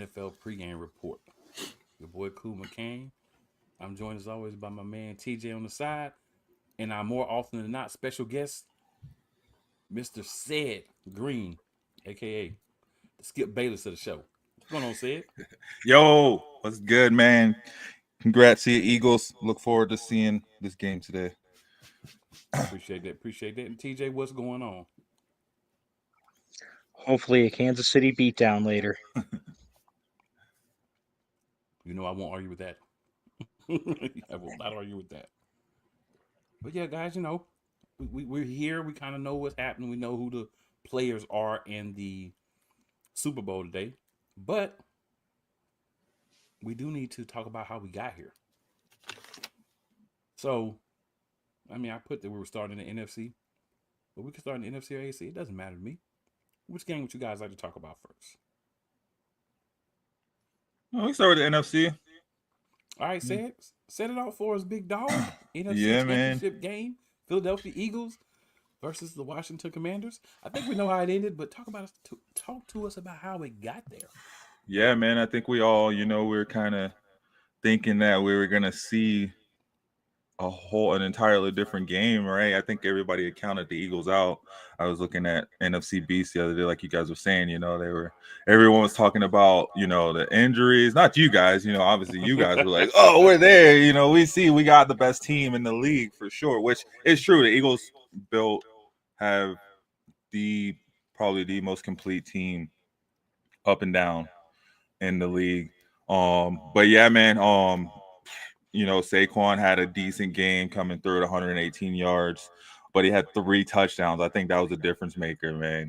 NFL Pregame Report. Your boy Cool McCain. I'm joined as always by my man TJ on the side, and our more often than not special guest, Mr. Sid Green, aka the Skip Bayless of the show. What's going on, Sid? Yo, what's good, man? Congrats to your Eagles. Look forward to seeing this game today. Appreciate that. Appreciate that. And TJ, what's going on? Hopefully a Kansas City beatdown later. You know I won't argue with that. I will not argue with that. But yeah, guys, we're here. We kind of know what's happening. We know who the players are in the Super Bowl today. But we do need to talk about how we got here. So, I put that we were starting in the NFC, but we can start in the NFC or AC. It doesn't matter to me. Which game would you guys like to talk about first? Well, we start with the NFC. All right, set it out for us, big dog. NFC Yeah, man. Championship game. Philadelphia Eagles versus the Washington Commanders. I think we know how it ended, but talk to us about how it got there. Yeah, man. I think we all, we were kind of thinking that we were gonna see an entirely different game, right? I think everybody had counted the Eagles out. I was looking at NFC Beast the other day, like you guys were saying, everyone was talking about, the injuries, not you guys, obviously you guys were like, oh, we're there, we got the best team in the league for sure, which is true. The Eagles have probably the most complete team up and down in the league. But yeah, man, Saquon had a decent game coming through at 118 yards, but he had 3 touchdowns. I think that was a difference maker, man.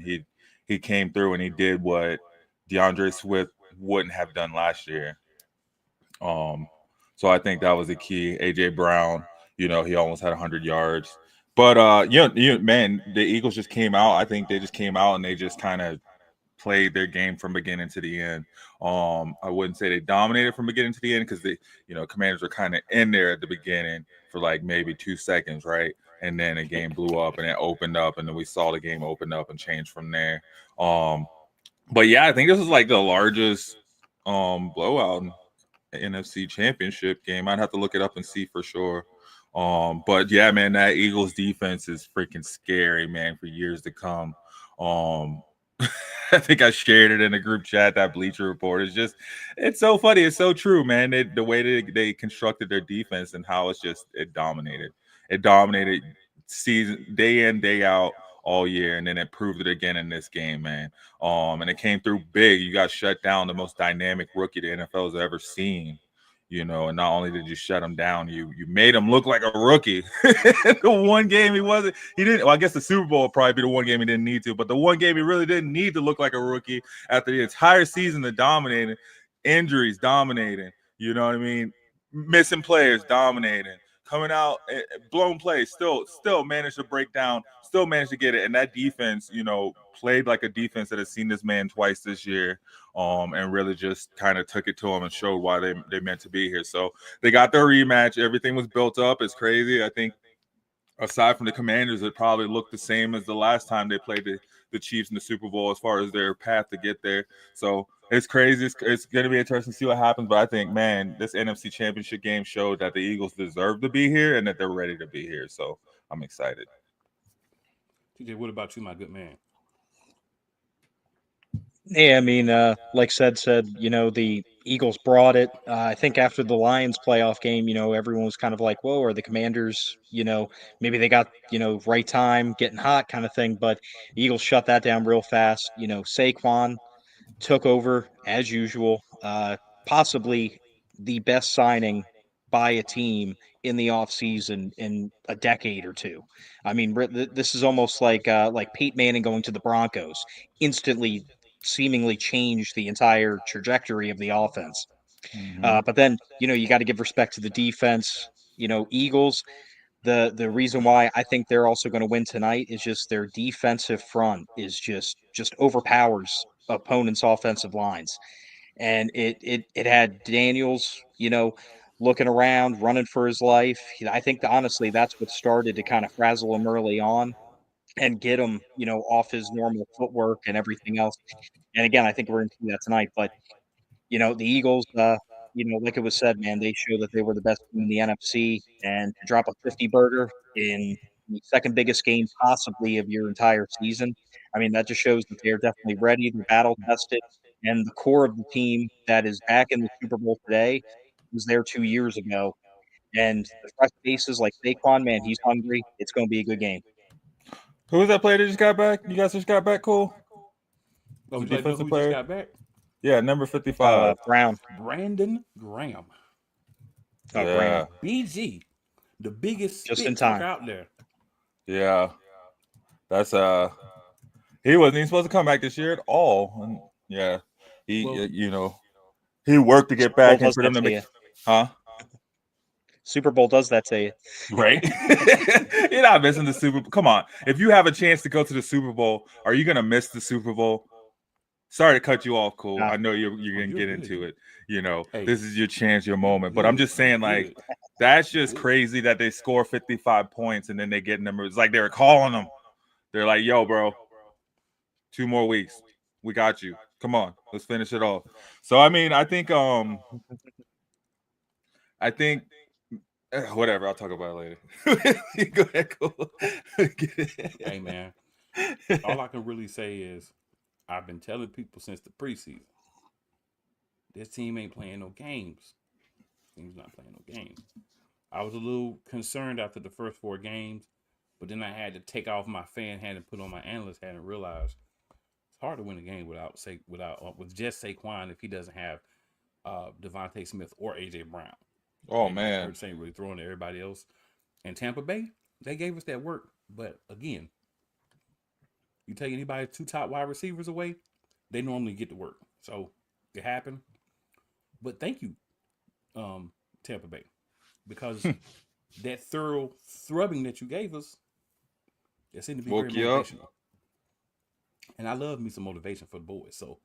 He came through and he did what DeAndre Swift wouldn't have done last year. So I think that was the key. AJ Brown, he almost had 100 yards. But man, the Eagles just came out. I think they just came out and they just kind of played their game from beginning to the end. I wouldn't say they dominated from beginning to the end because the Commanders were kind of in there at the beginning for like maybe 2 seconds, right? And then the game blew up and it opened up, and then we saw the game open up and change from there. But yeah, I think this is like the largest blowout in NFC Championship game. I'd have to look it up and see for sure. But yeah, man, that Eagles defense is freaking scary, man, for years to come. I think I shared it in a group chat, that Bleacher Report. It's so funny. It's so true, man. The way they constructed their defense and how it dominated. It dominated season, day in, day out, all year, and then it proved it again in this game, man. And it came through big. You got shut down, the most dynamic rookie the NFL has ever seen. And not only did you shut him down, you made him look like a rookie. The one game he didn't. Well, I guess the Super Bowl would probably be the one game he didn't need to, but the one game he really didn't need to look like a rookie after the entire season of dominating, injuries dominating, you know what I mean? Missing players dominating, coming out, blown plays, still managed to break down, still managed to get it. And that defense, played like a defense that has seen this man twice this year. And really just kind of took it to them and showed why they meant to be here. So they got their rematch. Everything was built up. It's crazy. I think aside from the Commanders, it probably looked the same as the last time they played the Chiefs in the Super Bowl as far as their path to get there. So it's crazy. It's going to be interesting to see what happens. But I think, man, this NFC Championship game showed that the Eagles deserve to be here and that they're ready to be here. So I'm excited. TJ, what about you, my good man? Yeah, like said, the Eagles brought it. I think after the Lions playoff game, everyone was kind of like, whoa, are the Commanders, maybe they got, right time, getting hot kind of thing. But the Eagles shut that down real fast. Saquon took over as usual, possibly the best signing by a team in the offseason in a decade or two. This is almost like Peyton Manning going to the Broncos, instantly seemingly changed the entire trajectory of the offense. But then, you got to give respect to the defense. Eagles, the reason why I think they're also going to win tonight is just their defensive front is just overpowers opponents' offensive lines. And it had Daniels, looking around, running for his life. I think honestly that's what started to kind of frazzle him early on and get him, off his normal footwork and everything else. And again, I think we're going to see that tonight. But The Eagles, like it was said, man, they show that they were the best team in the NFC, and to drop a 50 burger in the second biggest game possibly of your entire season, I mean, that just shows that they're definitely ready, they're battle tested, and the core of the team that is back in the Super Bowl today was there 2 years ago. And the fresh faces like Saquon, man, he's hungry. It's going to be a good game. Who was that player that just got back? You guys just got back, Cool? Oh, The would you like to know defensive who just player? got back? Yeah, number 55. Brown. Brandon Graham. Oh, Yeah. Graham. BG, the biggest Just spit in time. talker out there. Yeah. That's he wasn't even supposed to come back this year at all. And yeah. He Well, he worked to get Super Bowl back and does for that them to to make you. huh? Super Bowl does that to you. Right. You're not missing the Super Bowl. Come on. If you have a chance to go to the Super Bowl, are you gonna miss the Super Bowl? Sorry to cut you off, Cool. I know you're gonna you're get good. into it. Hey, this is your chance, your moment. But I'm just saying, like, good. that's just crazy that they score 55 points and then they get numbers. It's like they were calling them. They're like, yo, bro, 2 more weeks. We got you. Come on, let's finish it off. So I mean, I think whatever, I'll talk about it later. Go ahead, Cool. Hey, man, all I can really say is I've been telling people since the preseason, this team ain't playing no games. Team's not playing no games. I was a little concerned after the first 4 games, but then I had to take off my fan hat and put on my analyst hat and realize it's hard to win a game with just Saquon if he doesn't have Devontae Smith or AJ Brown. Oh man, Hurts ain't really throwing to everybody else. And Tampa Bay, they gave us that work, but again, you take anybody 2 top wide receivers away, they normally get to work. So it happened. But thank you, Tampa Bay, because that thorough thrubbing that you gave us, it seemed to be woke very you up. motivational. And I love me some motivation for the boys. So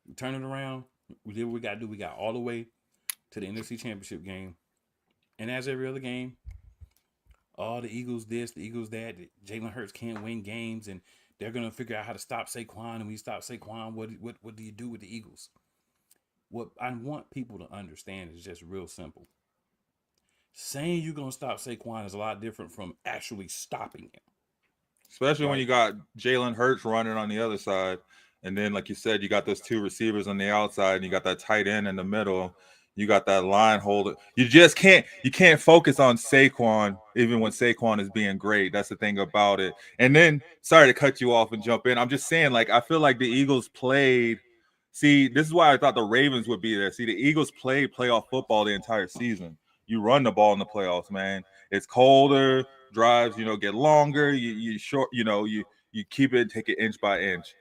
we turn it around. We did what we got to do. We got all the way to the NFC Championship game. And as every other game, the Eagles this, the Eagles that. Jalen Hurts can't win games, and they're gonna figure out how to stop Saquon. And when you stop Saquon, what do you do with the Eagles? What I want people to understand is just real simple. Saying you're gonna stop Saquon is a lot different from actually stopping him. Especially when you got Jalen Hurts running on the other side. And then, like you said, you got those 2 receivers on the outside, and you got that tight end in the middle. You got that line holder. You can't focus on Saquon, even when Saquon is being great. That's the thing about it. And then, sorry to cut you off and jump in. I'm just saying, like, I feel like the Eagles played. See, this is why I thought the Ravens would be there. See, the Eagles played playoff football the entire season. You run the ball in the playoffs, man. It's colder, drives, get longer. You short, you keep it, take it inch by inch.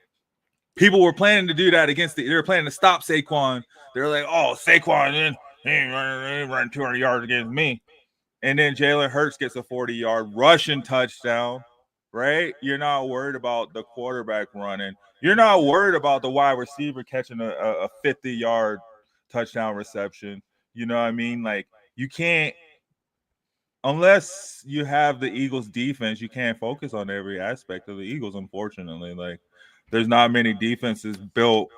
People were planning to do that they were planning to stop Saquon. They're like, oh, Saquon, he ain't running 200 yards against me. And then Jalen Hurts gets a 40-yard rushing touchdown, right? You're not worried about the quarterback running. You're not worried about the wide receiver catching a 50-yard touchdown reception. You know what I mean? Like, you can't, unless you have the Eagles defense, you can't focus on every aspect of the Eagles, unfortunately. Like, there's not many defenses built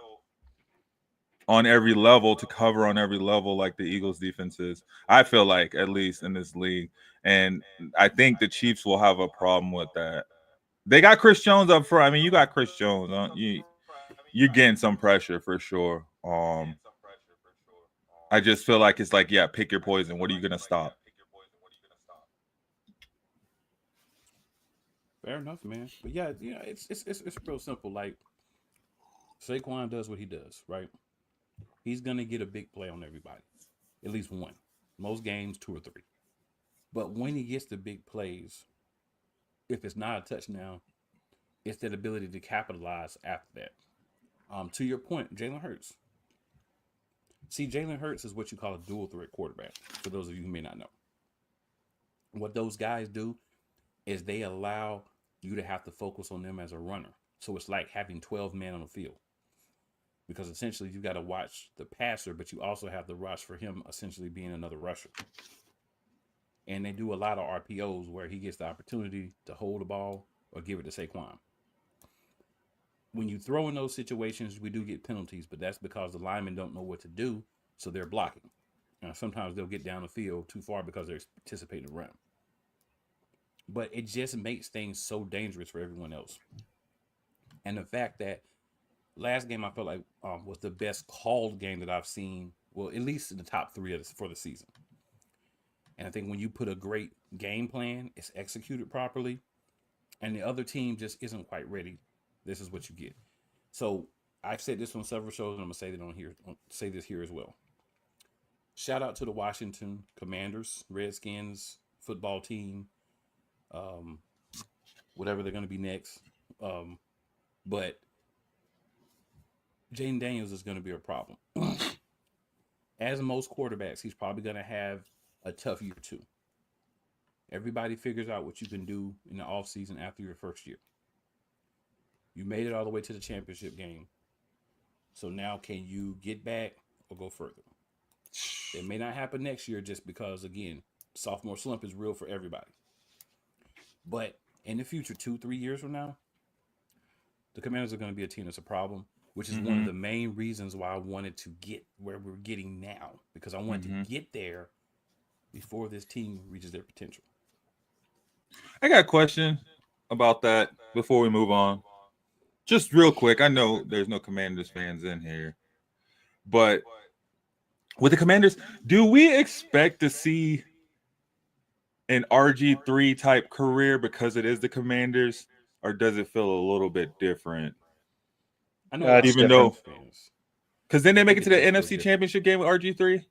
on every level to cover on every level like the Eagles defense is. I feel like, at least in this league. And I think the Chiefs will have a problem with that. They got Chris Jones up front. I mean, you got Chris Jones. You're getting some pressure for sure. I just feel like it's like, yeah, pick your poison. What are you going to stop? Fair enough, man. But yeah, it's real simple. Like Saquon does what he does, right? He's gonna get a big play on everybody, at least one. Most games, 2 or 3. But when he gets the big plays, if it's not a touchdown, it's that ability to capitalize after that. To your point, Jalen Hurts. See, Jalen Hurts is what you call a dual threat quarterback. For those of you who may not know, what those guys do is they allow you to have to focus on them as a runner. So it's like having 12 men on the field. Because essentially you got to watch the passer, but you also have to rush for him essentially being another rusher. And they do a lot of RPOs where he gets the opportunity to hold the ball or give it to Saquon. when you throw in those situations, we do get penalties, but that's because the linemen don't know what to do, so they're blocking. Now, sometimes they'll get down the field too far because they're anticipating around. But it just makes things so dangerous for everyone else. And the fact that last game I felt like was the best called game that I've seen, well, at least in the top three for the season. And I think when you put a great game plan, it's executed properly, and the other team just isn't quite ready, this is what you get. So I've said this on several shows, and I'm gonna say that on here, say this here as well. Shout out to the Washington Commanders, Redskins football team, whatever they're gonna be next. But Jaden Daniels is gonna be a problem. As most quarterbacks, he's probably gonna have a tough year too. Everybody figures out what you can do in the offseason after your first year. You made it all the way to the championship game. So now can you get back or go further? It may not happen next year just because, again, sophomore slump is real for everybody. But in the future, 2-3 years from now, the Commanders are going to be a team that's a problem, which is one of the main reasons why I wanted to get where we're getting now, because I wanted to get there before this team reaches their potential. I got a question about that before we move on. Just real quick. I know there's no Commanders fans in here, but with the Commanders, do we expect to see an RG3 type career because it is the Commanders, or does it feel a little bit different? I know, It's even different. though, because then they make it to the it does NFC feel Championship game with RG3.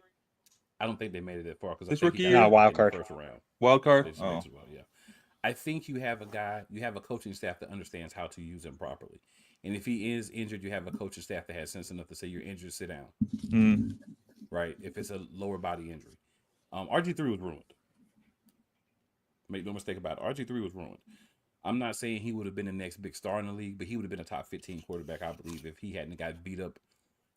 I don't think they made it that far because I This think rookie he year? got No, wild in the card. first round. Wild card. They just Oh, made it well, yeah. I think you have a coaching staff that understands how to use him properly. And if he is injured, you have a coaching staff that has sense enough to say you're injured, sit down. Right? If it's a lower body injury. RG3 was ruined. Make no mistake about it. RG3 was ruined. I'm not saying he would have been the next big star in the league, but he would have been a top 15 quarterback, I believe, if he hadn't got beat up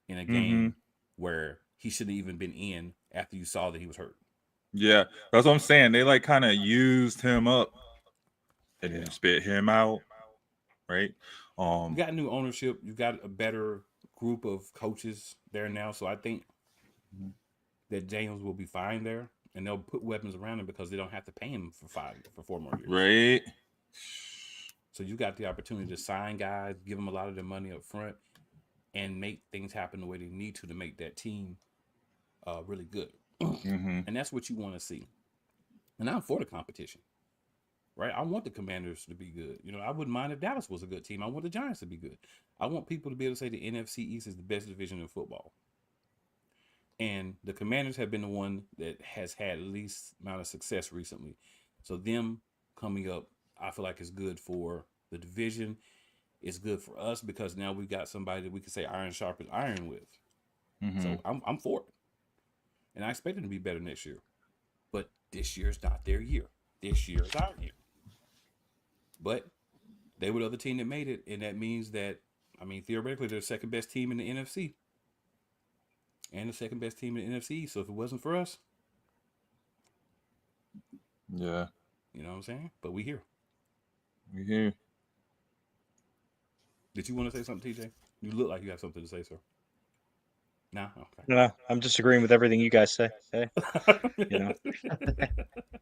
in a game where he shouldn't have even been in after you saw that he was hurt. yeah, that's what I'm saying. They like kind of used him up and then spit him out, right? You got new ownership. You got a better group of coaches there now, so I think that Daniels will be fine there, and they'll put weapons around him because they don't have to pay him for 4 more years. Right. So you got the opportunity to sign guys, give them a lot of their money up front, and make things happen the way they need to make that team really good. And that's what you want to see. And I'm for the competition, right? I want the Commanders to be good. You know, I wouldn't mind if Dallas was a good team. I want the Giants to be good. I want people to be able to say the NFC East is the best division in football. And the Commanders have been the one that has had the least amount of success recently. So them coming up, I feel like is good for the division. It's good for us because now we got somebody that we can say iron sharpens iron with. So I'm for it. And I expect them to be better next year. But this year's not their year. This year's our year. But they were the other team that made it, and that means that, I mean, theoretically, they're the second best team in the NFC. And the second best team in the NFC. So if it wasn't for us, Yeah. you know what I'm saying? But we here. We here. Did you want to say something, TJ? You look like you have something to say, sir. No? Okay. No, I'm disagreeing with everything you guys say. Hey, you know.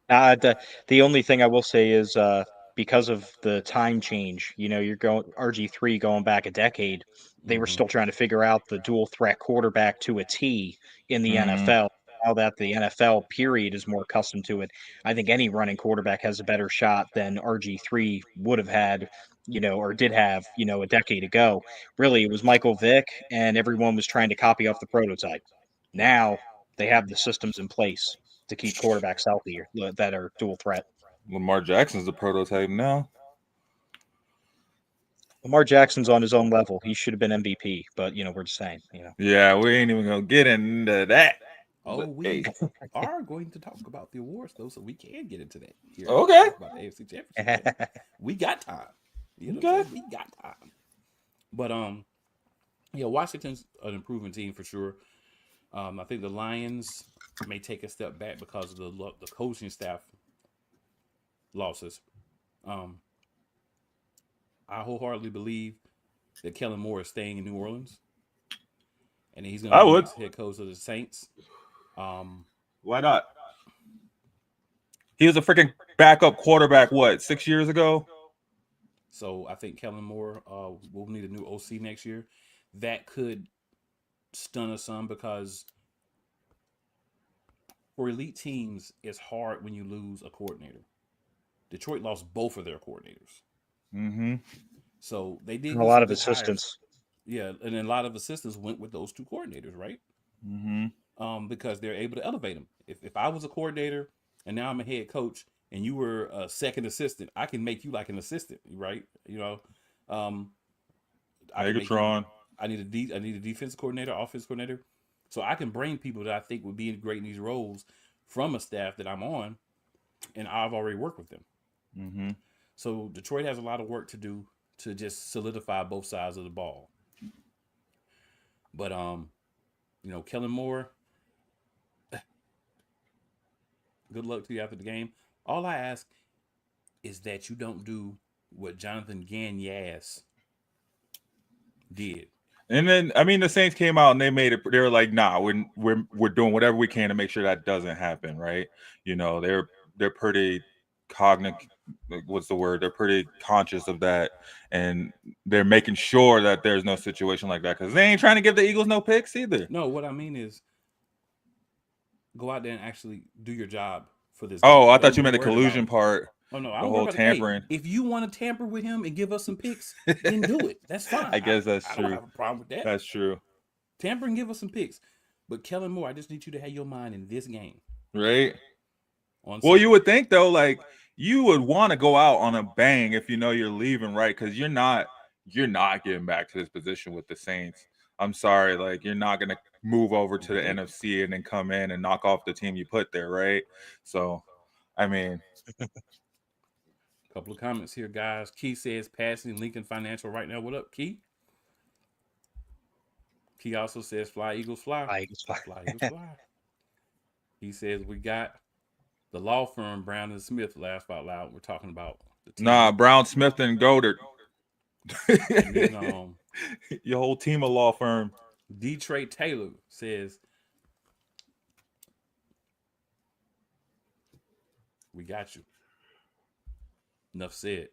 The only thing I will say is because of the time change, you know, you're going RG3 going back a decade, they were still trying to figure out the dual threat quarterback to a T in the NFL. Now that the NFL period is more accustomed to it, I think any running quarterback has a better shot than RG3 would have had, you know, or did have, you know, a decade ago. Really, it was Michael Vick, and everyone was trying to copy off the prototype. Now they have the systems in place to keep quarterbacks healthy that are dual threat. Lamar Jackson's the prototype now. Lamar Jackson's on his own level. He should have been MVP, but you know, we're just saying, you know. Yeah, we ain't even gonna get into that. Oh, But, we are going to talk about the awards, though, so we can get into that. Here. Okay. Talk about the AFC Championship game. We got time. You know Okay. what I'm saying? We got time. But yeah, Washington's an improving team for sure. I think the Lions may take a step back because of the coaching staff losses. I wholeheartedly believe that Kellen Moore is staying in New Orleans, and he's going I to be would. next head coach of the Saints. Why not? He was a freaking backup quarterback. What, 6 years ago? So I think Kellen Moore will need a new OC next year. That could stun us some because for elite teams, it's hard when you lose a coordinator. Detroit lost both of their coordinators. Mm-hmm. So they did And a get lot some of good hires. assistants. Yeah, and then a lot of assistants went with those two coordinators, right? Mm-hmm. Because they're able to elevate them. If I was a coordinator and now I'm a head coach and you were a second assistant, I can make you like an assistant, right? You know, I can make you, Megatron. I need a defensive coordinator, offensive coordinator, so I can bring people that I think would be great in these roles from a staff that I'm on, and I've already worked with them. Mm-hmm. So Detroit has a lot of work to do to just solidify both sides of the ball. But Kellen Moore, good luck to you after the game. All I ask is that you don't do what Jonathan Gagnas did. And then, I mean, the Saints came out and they made it. They were like, "Nah, we're doing whatever we can to make sure that doesn't happen." Right? You know, they're pretty cognitive. What's the word? They're pretty conscious of that, and they're making sure that there's no situation like that because they ain't trying to give the Eagles no picks either. No, what I mean is go out there and actually do your job for this Oh, game. I Don't thought you be meant the worried collusion about- part. Oh no, I The don't whole worry about tampering. Hey, if you want to tamper with him and give us some picks, then do it. That's fine. I guess that's I true. don't have a problem with that. That's true, Tamper and give us some picks. But Kellen Moore, I just need you to have your mind in this game. right? On Well, Sunday. you would think though, like you would want to go out on a bang if you know you're leaving, right? Because you're not getting back to this position with the Saints. I'm sorry, like you're not gonna move over to the Okay. NFC and then come in and knock off the team you put there, right? So, I mean, Couple of comments here, guys. Key says passing Lincoln Financial right now. What up, Key? Key also says fly Eagles fly. Fly Eagles fly. Fly Eagles fly. He says we got the law firm Brown and Smith. Laugh out loud. We're talking about the team. nah, Brown, Smith, and Goddard. And then, Your whole team of law firm. Detroit Taylor says we got you. Enough said.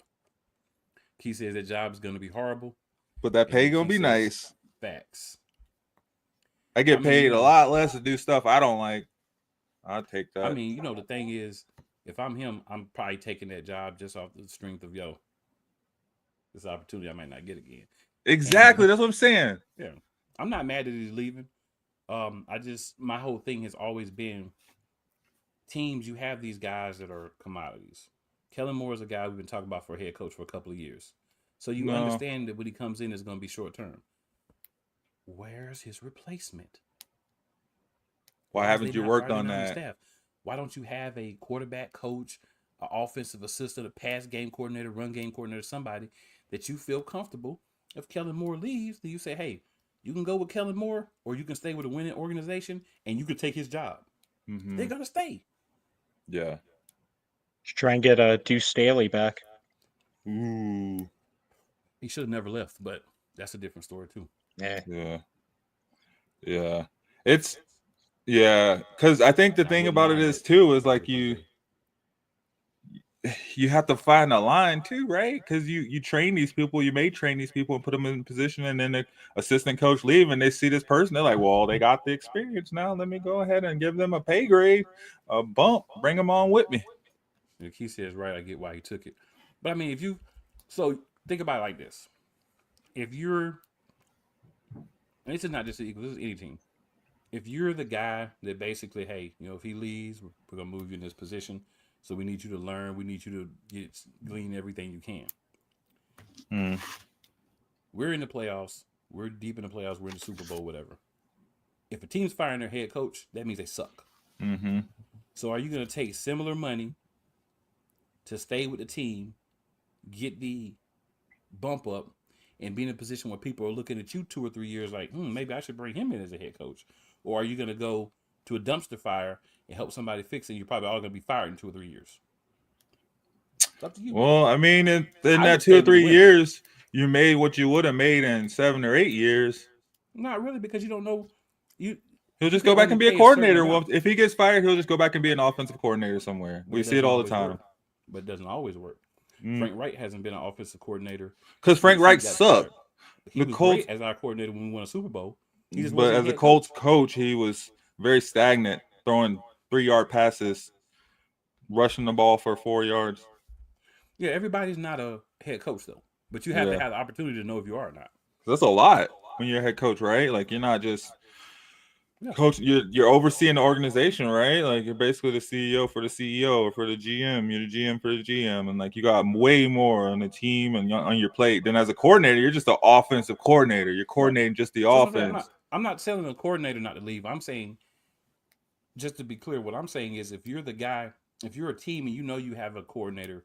Key says that job is going to be horrible. But that pay And gonna Key be says nice. Facts. I get I mean, paid you know, a lot less to do stuff I don't like. I'll take that. I mean, the thing is, if I'm him, I'm probably taking that job just off the strength of this opportunity I might not get again. Exactly. That's what I'm saying. Yeah, I'm not mad that he's leaving. My whole thing has always been teams. You have these guys that are commodities. Kellen Moore is a guy we've been talking about for a head coach for a couple of years, so you understand that when he comes in, it's going to be short term. Where's his replacement? Why haven't you worked on that? Staff? Why don't you have a quarterback coach, an offensive assistant, a pass game coordinator, run game coordinator, somebody that you feel comfortable? If Kellen Moore leaves, then you say, hey, you can go with Kellen Moore or you can stay with a winning organization and you can take his job. Mm-hmm. They're going to stay. Yeah. Should try and get Deuce Staley back. Ooh. He should have never left, but that's a different story too. Yeah. Yeah. It's because I think the thing about it is too is like you have to find a line too, right? Because you train these people, you may train these people and put them in position, and then the assistant coach leave and they see this person, they're like, well, they got the experience now. Let me go ahead and give them a pay grade, a bump, bring them on with me. If he says right, I get why he took it. But I mean, so think about it like this. If you're, and this is not just the Eagles, this is any team. If you're the guy that basically, hey, if he leaves, we're going to move you in this position. So we need you to learn. We need you to glean everything you can. We're in the playoffs. We're deep in the playoffs. We're in the Super Bowl, whatever. If a team's firing their head coach, that means they suck. Mm-hmm. So are you going to take similar money to stay with the team, get the bump up, and be in a position where people are looking at you 2 or 3 years like, maybe I should bring him in as a head coach? Or are you going to go to a dumpster fire and help somebody fix it? You're probably all going to be fired in 2 or 3 years. It's up to you. Well, I mean, in I that would 2 or stay with 3 the years, you made what you would have made in 7 or 8 years. Not really, because you don't know. You He'll you just can go back only and be a pay a certain coordinator. amount, Well, if he gets fired, he'll just go back and be an offensive coordinator somewhere. but We it see it doesn't all the always time. work. But it doesn't always work. Mm. Frank Wright hasn't been an offensive coordinator Because Frank since he Reich got sucked. fired. He The was Colts, great as our coordinator when we won a Super Bowl. He just but wasn't a as a head Colts coach. coach, he was very stagnant, throwing 3-yard passes, rushing the ball for 4 yards. Yeah, everybody's not a head coach though, but you have to Yeah, have the opportunity to know if you are or not. that's a lot when you're a head coach, right? Like you're not just Yeah, coach. You're overseeing the organization, right? Like you're basically the CEO for the CEO or for the GM. You're the GM for the GM, and like you got way more on the team and on your plate than as a coordinator. You're just an offensive coordinator. You're right. coordinating just the So I'm offense. not. I'm not telling the coordinator not to leave. I'm saying, just to be clear, what I'm saying is, if you're the guy, if you're a team and you know you have a coordinator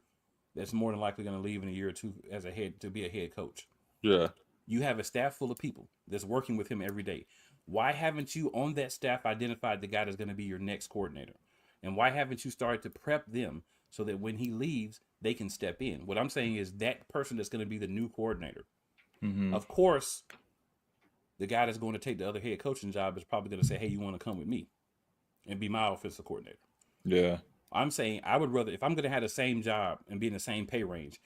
that's more than likely going to leave in a year or two as a head to be a head coach, Yeah, you have a staff full of people that's working with him every day. Why haven't you on that staff identified the guy that's going to be your next coordinator? And why haven't you started to prep them so that when he leaves, they can step in? What I'm saying is that person that's going to be the new coordinator. mm-hmm. Of course, the guy that's going to take the other head coaching job is probably going to say, "Hey, you want to come with me and be my offensive coordinator?" Yeah, I'm saying I would rather, if I'm going to have the same job and be in the same pay range,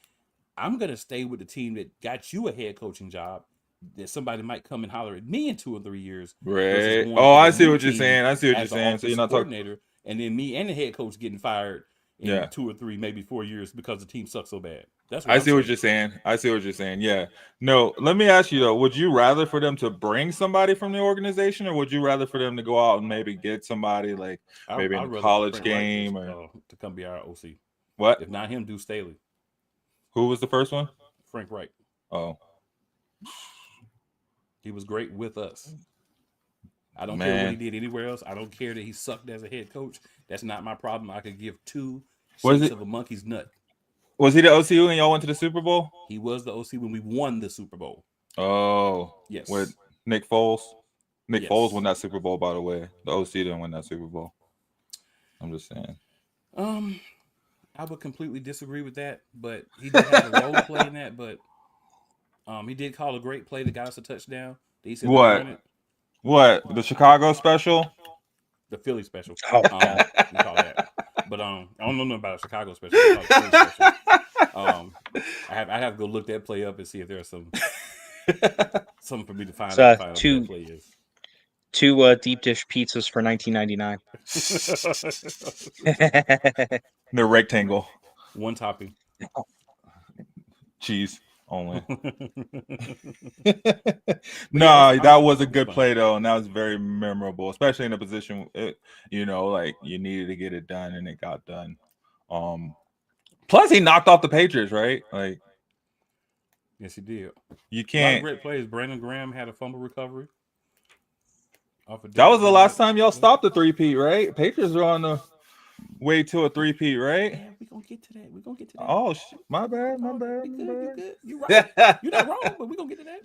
I'm going to stay with the team that got you a head coaching job, that somebody might come and holler at me in 2 or 3 years, versus right. going Oh, to I the see new what you're team saying. I see what you're as the saying. So you're offensive not talking. coordinator, and then me and the head coach getting fired in Yeah, 2 or 3, maybe 4 years because the team sucks so bad. That's what I I'm see what saying. you're saying. I see what you're saying. Yeah. No, let me ask you though. Would you rather for them to bring somebody from the organization, or would you rather for them to go out and maybe get somebody like maybe in I'd a rather for college Frank Wright game or to come be our OC. what? If not him, do Staley. Who was the first one? Frank Wright. Oh He was great with us. I don't care what he man, did anywhere else. I don't care that he sucked as a head coach. That's not my problem. I could give two was shakes it? of a monkey's nut. Was he the OC when y'all went to the Super Bowl? He was the OC when we won the Super Bowl. Oh, with Yes. Nick Foles. Nick Foles won Yes. that Super Bowl, by the way. The OC didn't win that Super Bowl. I'm just saying. Um, I would completely disagree with that, but he did have a role to play in that. But he did call a great play that got us a touchdown. He said, "Let's What? run it." What? The Chicago special? The Philly special. Oh God. He called that. But I don't know nothing about a Chicago special. He called it Philly special. I have to go look that play up and see if there's something for me to It's find out what that two play is. deep dish pizzas for 1999. The rectangle. One topping. Cheese only. Yeah, No, that was a it was good fun. play though, and that was very memorable, especially in a position like you needed to get it done, and it got done. Plus he knocked off the Patriots, right? Like Yes, he did. you A lot of can't. great plays. Brandon Graham had a fumble recovery off of That Derrick was the last Henry. time y'all stopped the 3-peat, right? Patriots are on the way to a 3-peat, right? Yeah, we're gonna get to that. We're gonna get to that. Oh, my bad, my Oh, bad, we my good. You bad. good. You right. You're not wrong, but we're gonna get to that.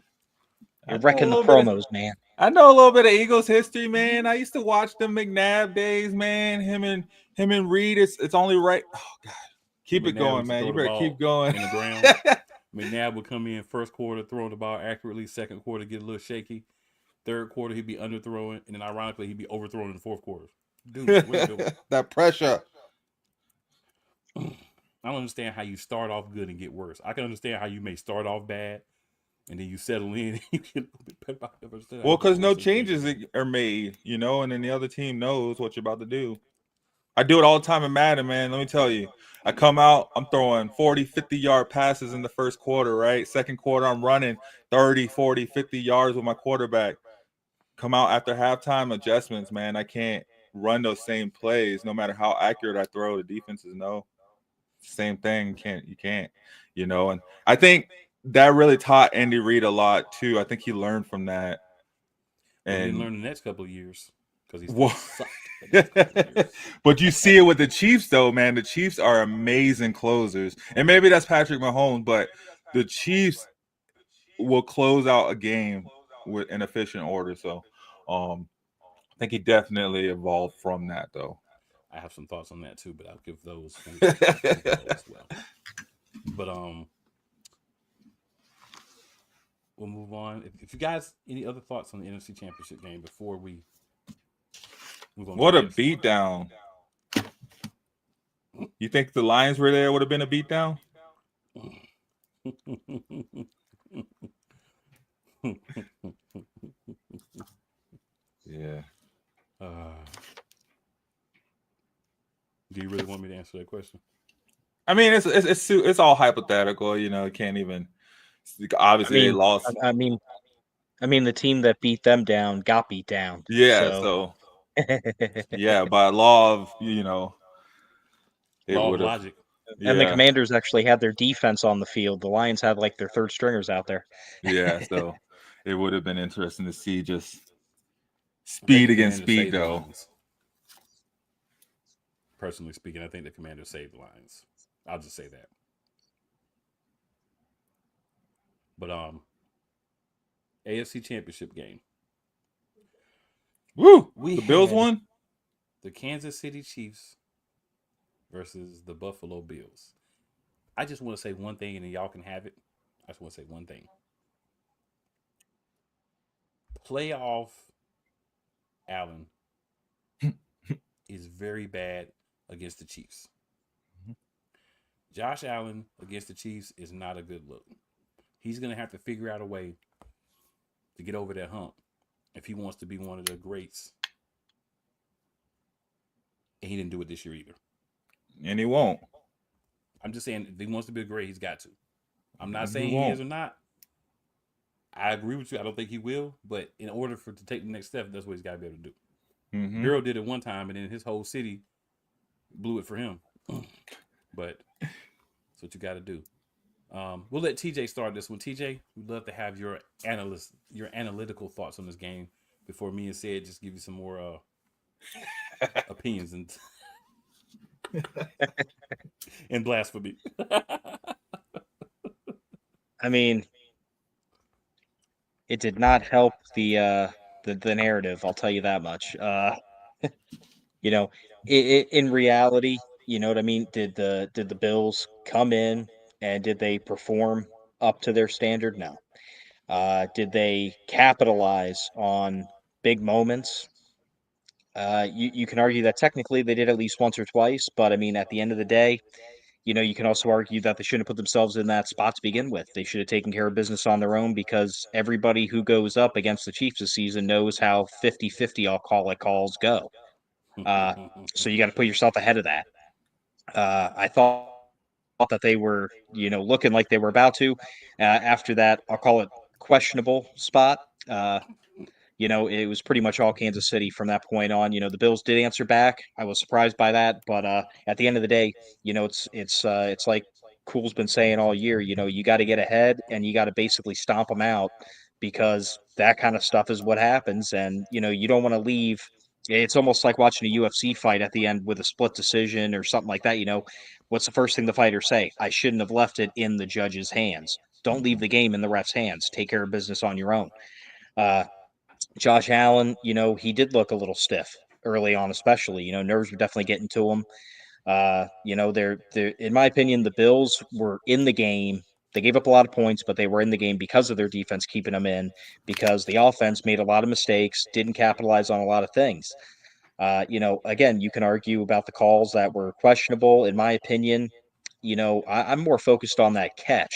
You're I know a wrecking the little bit. promos, man. I know a little bit of Eagles history, man. I used to watch the McNabb days, man. Him and Reed. It's only right. Oh God, keep it McNabb going, used to man. throw You the better ball keep going. in the ground. McNabb would come in first quarter, throwing the ball accurately. Second quarter, get a little shaky. Third quarter, he'd be underthrowing, and then ironically, he'd be overthrowing in the fourth quarter. Dude, what are you doing? That pressure. I don't understand how you start off good and get worse. I can understand how you may start off bad, and then you settle in and you get a little bit better. I never understand how Well, you get because no worse and change. changes are made, and then the other team knows what you're about to do. I do it all the time in Madden, man. Let me tell you. I come out, I'm throwing 40, 50-yard passes in the first quarter, right? Second quarter, I'm running 30, 40, 50 yards with my quarterback. Come out after halftime adjustments, man. I can't run those same plays no matter how accurate I throw. The defenses know. Same thing. You can't. And I think that really taught Andy Reid a lot too. I think he learned from that. But he didn't And learn the next couple of years because he still well, sucked. The next couple of years. but you see it with the Chiefs, though, man. The Chiefs are amazing closers, and maybe that's Patrick Mahomes, but the Chiefs will close out a game with an efficient order. So, I think he definitely evolved from that, though. I have some thoughts on that too, but I'll give those when we get to the Super Bowl as well. But we'll move on. If you guys any other thoughts on the NFC Championship game before we move on? What to a beatdown! You think the Lions were there would have been a beatdown? Yeah. Do you really want me to answer that question? I mean, it's all hypothetical. You know, can't even. Obviously, they lost. I mean, the team that beat them down got beat down. Yeah. So, yeah, by law of it Law of would have. logic. And the Yeah. Commanders actually had their defense on the field. The Lions had like their third stringers out there. Yeah. So it would have been interesting to see just I think speed the against Commanders saved speed, the though. Lions. Personally speaking, I think the Commanders saved the Lions. I'll just say that. But AFC Championship game. Woo! We The Bills had won. the Kansas City Chiefs versus the Buffalo Bills. I just want to say one thing, and then y'all can have it. I just want to say one thing. Playoff Allen is very bad against the Chiefs. Josh Allen against the Chiefs is not a good look. He's going to have to figure out a way to get over that hump if he wants to be one of the greats. And he didn't do it this year either. And he won't. I'm just saying, if he wants to be a great, he's got to. I'm not saying He he won't. is or not. I agree with you. I don't think he will. But in order to take the next step, that's what he's got to be able to do. Mm-hmm. Bureau did it one time, and then his whole city blew it for him. But that's what you got to do. We'll let TJ start this one. TJ, we'd love to have your analytical thoughts on this game before me and Sid just give you some more opinions and blasphemy. I mean, it did not help the narrative. I'll tell you that much. You know, in reality, you know what I mean. Did the Bills come in and did they perform up to their standard? No. Did they capitalize on big moments? You can argue that technically they did at least once or twice, but I mean, at the end of the day, you know, you can also argue that they shouldn't put themselves in that spot to begin with. They should have taken care of business on their own because everybody who goes up against the Chiefs this season knows how 50-50, I'll call it, calls go. So you got to put yourself ahead of that. I thought that they were, you know, looking like they were about to. After that, I'll call it questionable spot. You know, it was pretty much all Kansas City from that point on. You know, the Bills did answer back. I was surprised by that, but at the end of the day, you know, it's like Cool's been saying all year. You know, you got to get ahead and you got to basically stomp them out because that kind of stuff is what happens. And you know, you don't want to leave. It's almost like watching a UFC fight at the end with a split decision or something like that. You know, what's the first thing the fighters say? I shouldn't have left it in the judge's hands. Don't leave the game in the ref's hands. Take care of business on your own. Josh Allen, you know, he did look a little stiff early on, especially. You know, nerves were definitely getting to him. You know, they're in my opinion, the Bills were in the game. They gave up a lot of points, but they were in the game because of their defense keeping them in, because the offense made a lot of mistakes, didn't capitalize on a lot of things. You know, again, you can argue about the calls that were questionable. In my opinion, you know, I'm more focused on that catch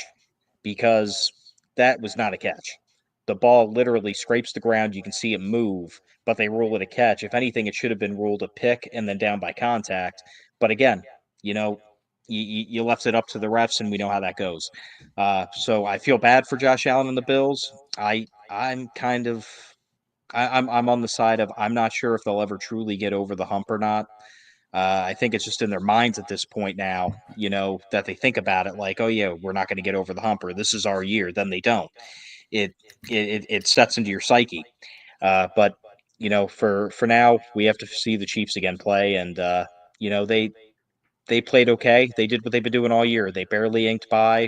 because that was not a catch. The ball literally scrapes the ground. You can see it move, but they rule it a catch. If anything, it should have been ruled a pick and then down by contact. But again, you know, you left it up to the refs, and we know how that goes. So I feel bad for Josh Allen and the Bills. I'm kind of I'm on the side of I'm not sure if they'll ever truly get over the hump or not. I think it's just in their minds at this point now, you know, that they think about it like, oh yeah, we're not going to get over the hump, or this is our year. Then they don't. It it sets into your psyche. But you know, for now, we have to see the Chiefs again play, and you know they played okay. They did what they've been doing all year. They barely inked by.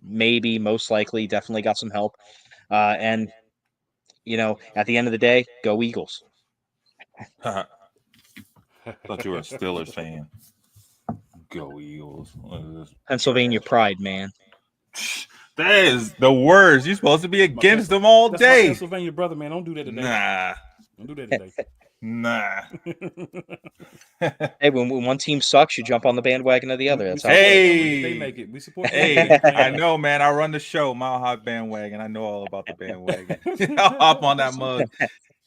Maybe, most likely, definitely got some help. And you know, at the end of the day, go Eagles. Thought you were a Steelers fan. Go Eagles. Pennsylvania pride, man. That is the worst. You're supposed to be My against them all That's my day. Pennsylvania brother, man. Don't do that today. Nah, Don't do that today. nah. Hey, when one team sucks, you jump on the bandwagon of the other. We That's how support it them goes. if they Hey, make it. We support them if they hey, make it, I man. know, man. I run the show, Mile High Bandwagon. I know all about the bandwagon. I'll hop on that mug.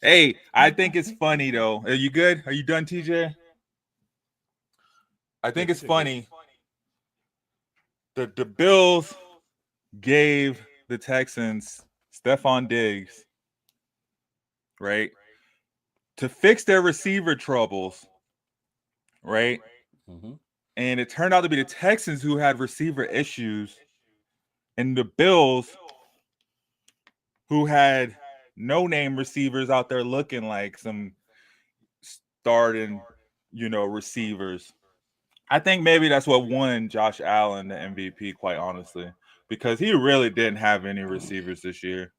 Hey, I think it's funny though. Are you good? Are you done, TJ? I think it's funny. The Bills gave the Texans Stephon Diggs, right, to fix their receiver troubles, right? Mm-hmm. And it turned out to be the Texans who had receiver issues, and the Bills who had no-name receivers out there looking like some starting, receivers. I think maybe that's what won Josh Allen the MVP, quite honestly, because he really didn't have any receivers this year.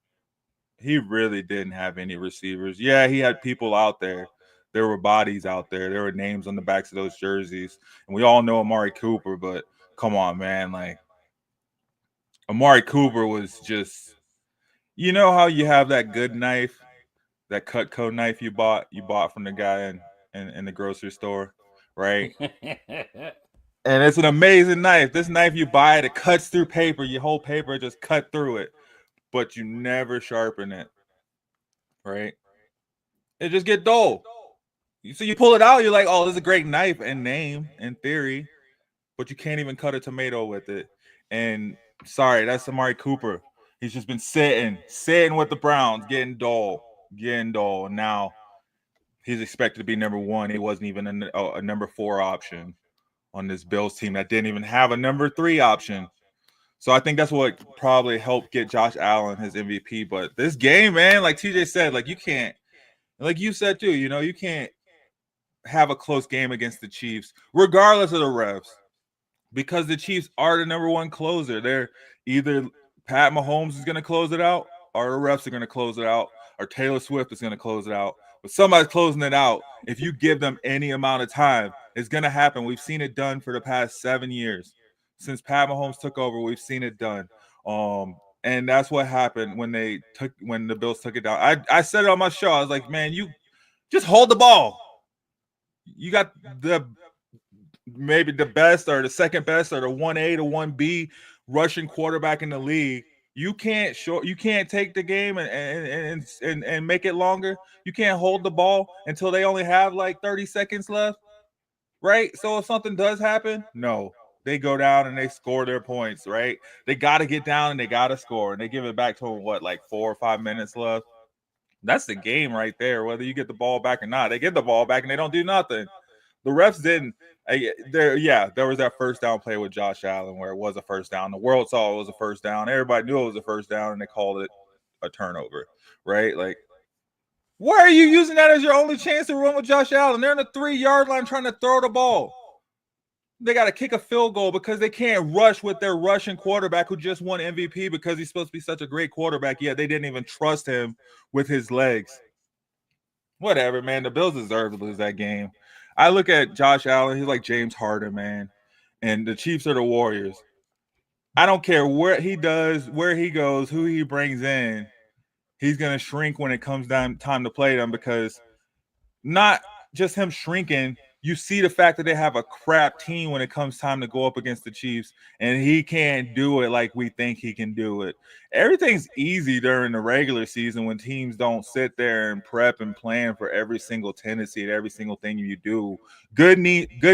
He really didn't have any receivers. Yeah, he had people out there. There were bodies out there. There were names on the backs of those jerseys. And we all know Amari Cooper, but come on, man. Like, Amari Cooper was just, you know how you have that good knife, that Cutco knife you bought from the guy in the grocery store, right? And it's an amazing knife. This knife you buy, it cuts through paper. Your whole paper just cut through it, but you never sharpen it, right? It just get dull. So you pull it out, you're like, oh, this is a great knife in name, in theory, but you can't even cut a tomato with it. And sorry, that's Amari Cooper. He's just been sitting with the Browns, getting dull. And now he's expected to be number one. He wasn't even a number 4 option on this Bills team that didn't even have a number 3 option. So I think that's what probably helped get Josh Allen his MVP. But this game, man, like TJ said, like you can't, like you said too, you can't have a close game against the Chiefs, regardless of the refs, because the Chiefs are the number 1 closer. They're either Pat Mahomes is going to close it out, or the refs are going to close it out, or Taylor Swift is going to close it out. But somebody's closing it out. If you give them any amount of time, it's going to happen. We've seen it done for the past 7 years. Since Pat Mahomes took over, we've seen it done. And that's what happened when the Bills took it down. I said it on my show. I was like, man, you just hold the ball. You got maybe the best or the second best or the 1A to 1B rushing quarterback in the league. You can't take the game and make it longer. You can't hold the ball until they only have like 30 seconds left, right? So if something does happen, no, they go down and they score their points, right? They got to get down and they got to score, and they give it back to them, like 4 or 5 minutes left. That's the game right there, whether you get the ball back or not. They get the ball back and they don't do nothing. The refs didn't. There was that first down play with Josh Allen where it was a first down. The world saw it was a first down. Everybody knew it was a first down, and they called it a turnover, right? Like, why are you using that as your only chance to run with Josh Allen? They're in the 3-yard line trying to throw the ball. They got to kick a field goal because they can't rush with their Russian quarterback who just won MVP because he's supposed to be such a great quarterback. Yet they didn't even trust him with his legs. Whatever, man. The Bills deserve to lose that game. I look at Josh Allen. He's like James Harden, man. And the Chiefs are the Warriors. I don't care what he does, where he goes, who he brings in. He's going to shrink when it comes down time to play them, because not just him shrinking. You see the fact that they have a crap team when it comes time to go up against the Chiefs, and he can't do it like we think he can do it. Everything's easy during the regular season when teams don't sit there and prep and plan for every single tendency and every single thing you do. Good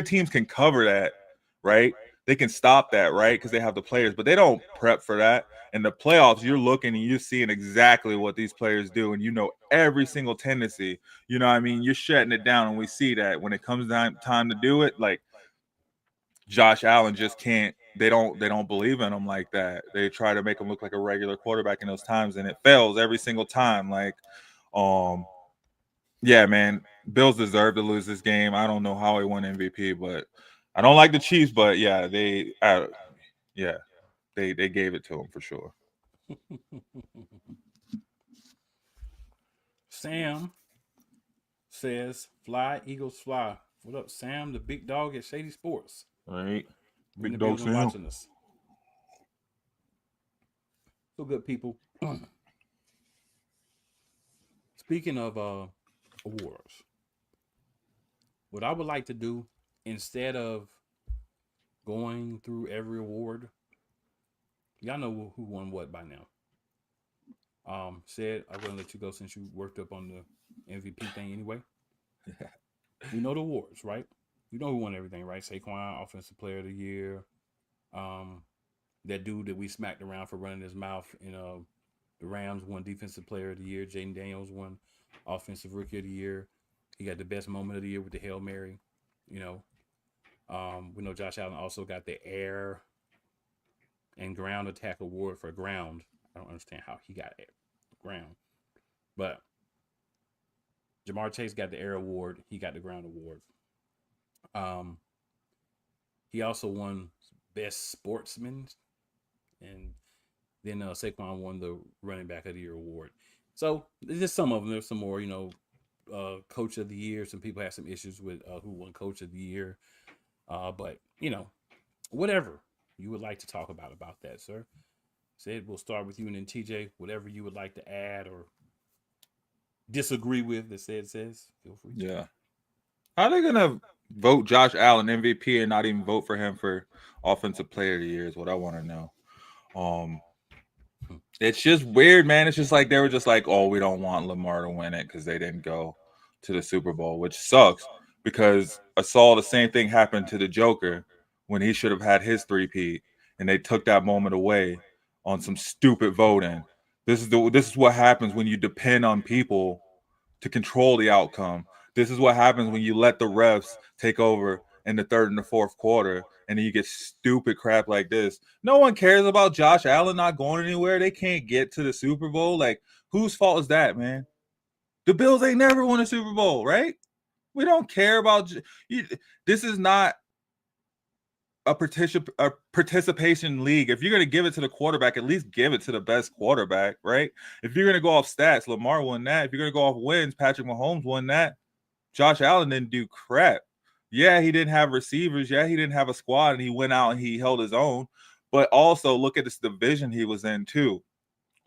teams can cover that, right? They can stop that, right? Because they have the players, but they don't prep for that. In the playoffs, you're looking and you're seeing exactly what these players do, and you know every single tendency. You know what I mean? You're shutting it down, and we see that when it comes time to do it, like Josh Allen just can't. They don't believe in him like that. They try to make him look like a regular quarterback in those times, and it fails every single time. Like, yeah, man, Bills deserve to lose this game. I don't know how he won MVP, but I don't like the Chiefs. But yeah, they gave it to him for sure. Sam says, "Fly Eagles fly." What up, Sam? The big dog at Shady Sports. All right, Big big dog Sam watching us. So good people. Speaking of awards, what I would like to do instead of going through every award, y'all know who won what by now. Said I'm gonna let you go since you worked up on the MVP thing anyway. We know the awards, right? We know who won everything, right? Saquon, Offensive Player of the Year. Um, that dude that we smacked around for running his mouth in the Rams won Defensive Player of the Year. Jaden Daniels won Offensive Rookie of the Year. He got the best moment of the year with the Hail Mary. You know, we know Josh Allen also got the Air and Ground Attack Award for ground. I don't understand how he got ground, but Jamar Chase got the Air Award. He got the Ground Award. Um, he also won Best Sportsman, and then Saquon won the Running Back of the Year award. So there's some of them. There's some more. Coach of the Year. Some people have some issues with who won Coach of the Year, but whatever you would like to talk about that, sir. Said we'll start with you, and then TJ, whatever you would like to add or disagree with that says, feel free. Yeah. How are they gonna vote Josh Allen MVP and not even vote for him for Offensive Player of the Year is what I want to know. It's just weird, man. It's just like they were just like, oh, we don't want Lamar to win it because they didn't go to the Super Bowl, which sucks because I saw the same thing happen to the Joker when he should have had his three-peat, and they took that moment away on some stupid voting. This is what happens when you depend on people to control the outcome. This is what happens when you let the refs take over in the third and the fourth quarter, and then you get stupid crap like this. No one cares about Josh Allen not going anywhere. They can't get to the Super Bowl. Like, whose fault is that, man? The Bills ain't never won a Super Bowl, right? We don't care about this. Is not a participation league. If you're going to give it to the quarterback, at least give it to the best quarterback, right? If you're going to go off stats, Lamar won that. If you're going to go off wins, Patrick Mahomes won that. Josh Allen didn't do crap. Yeah, he didn't have receivers. Yeah, he didn't have a squad, and he went out and he held his own. But also look at this division he was in too.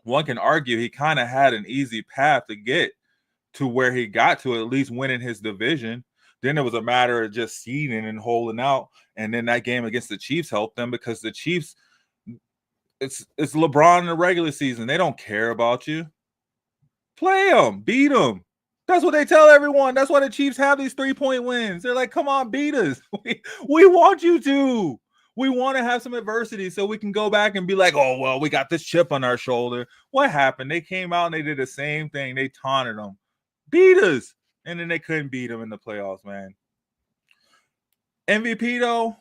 One can argue he kind of had an easy path to get to where he got to, at least winning his division. Then it was a matter of just seeding and holding out. And then that game against the Chiefs helped them because the Chiefs, it's LeBron in the regular season. They don't care about you. Play them, beat them. That's what they tell everyone. That's why the Chiefs have these 3-point wins. They're like, come on, beat us. We want you to. We want to have some adversity so we can go back and be like, oh, well, we got this chip on our shoulder. What happened? They came out and they did the same thing. They taunted them. Beat us. And then they couldn't beat them in the playoffs, man. MVP, though,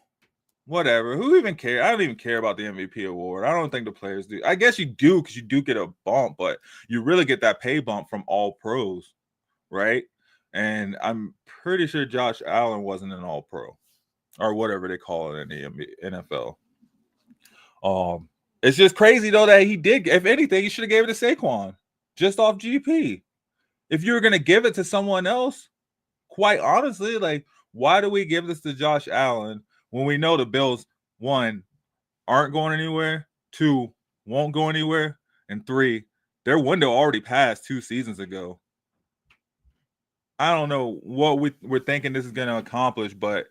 whatever. Who even cares? I don't even care about the MVP award. I don't think the players do. I guess you do because you do get a bump, but you really get that pay bump from all pros, right? And I'm pretty sure Josh Allen wasn't an all pro or whatever they call it in the NFL. It's just crazy, though, that he did. If anything, he should have gave it to Saquon just off GP. If you were going to give it to someone else, quite honestly, like, why do we give this to Josh Allen when we know the Bills, 1, aren't going anywhere, 2, won't go anywhere, and 3, their window already passed 2 seasons ago? I don't know what we're thinking this is going to accomplish, but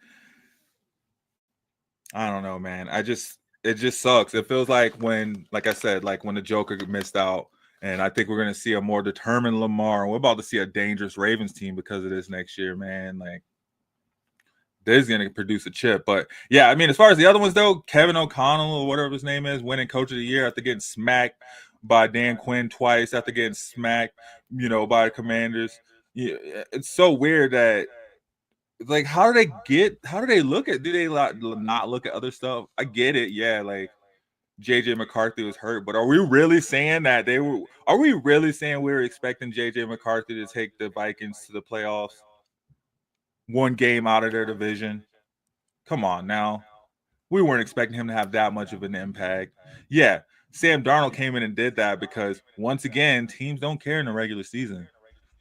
I don't know, man. It just sucks. It feels like when, like I said, like when the Joker missed out. And I think we're going to see a more determined Lamar. We're about to see a dangerous Ravens team because of this next year, man. Like, they're going to produce a chip. But, yeah, I mean, as far as the other ones, though, Kevin O'Connell or whatever his name is, winning Coach of the Year after getting smacked by Dan Quinn twice, after getting smacked, by the Commanders. Yeah, it's so weird that, like, how do they look at – do they not look at other stuff? I get it, yeah, like, JJ McCarthy was hurt, but are we really saying that are we really saying we were expecting JJ McCarthy to take the Vikings to the playoffs? 1 game out of their division. Come on now. We weren't expecting him to have that much of an impact. Yeah, Sam Darnold came in and did that because, once again, teams don't care in the regular season.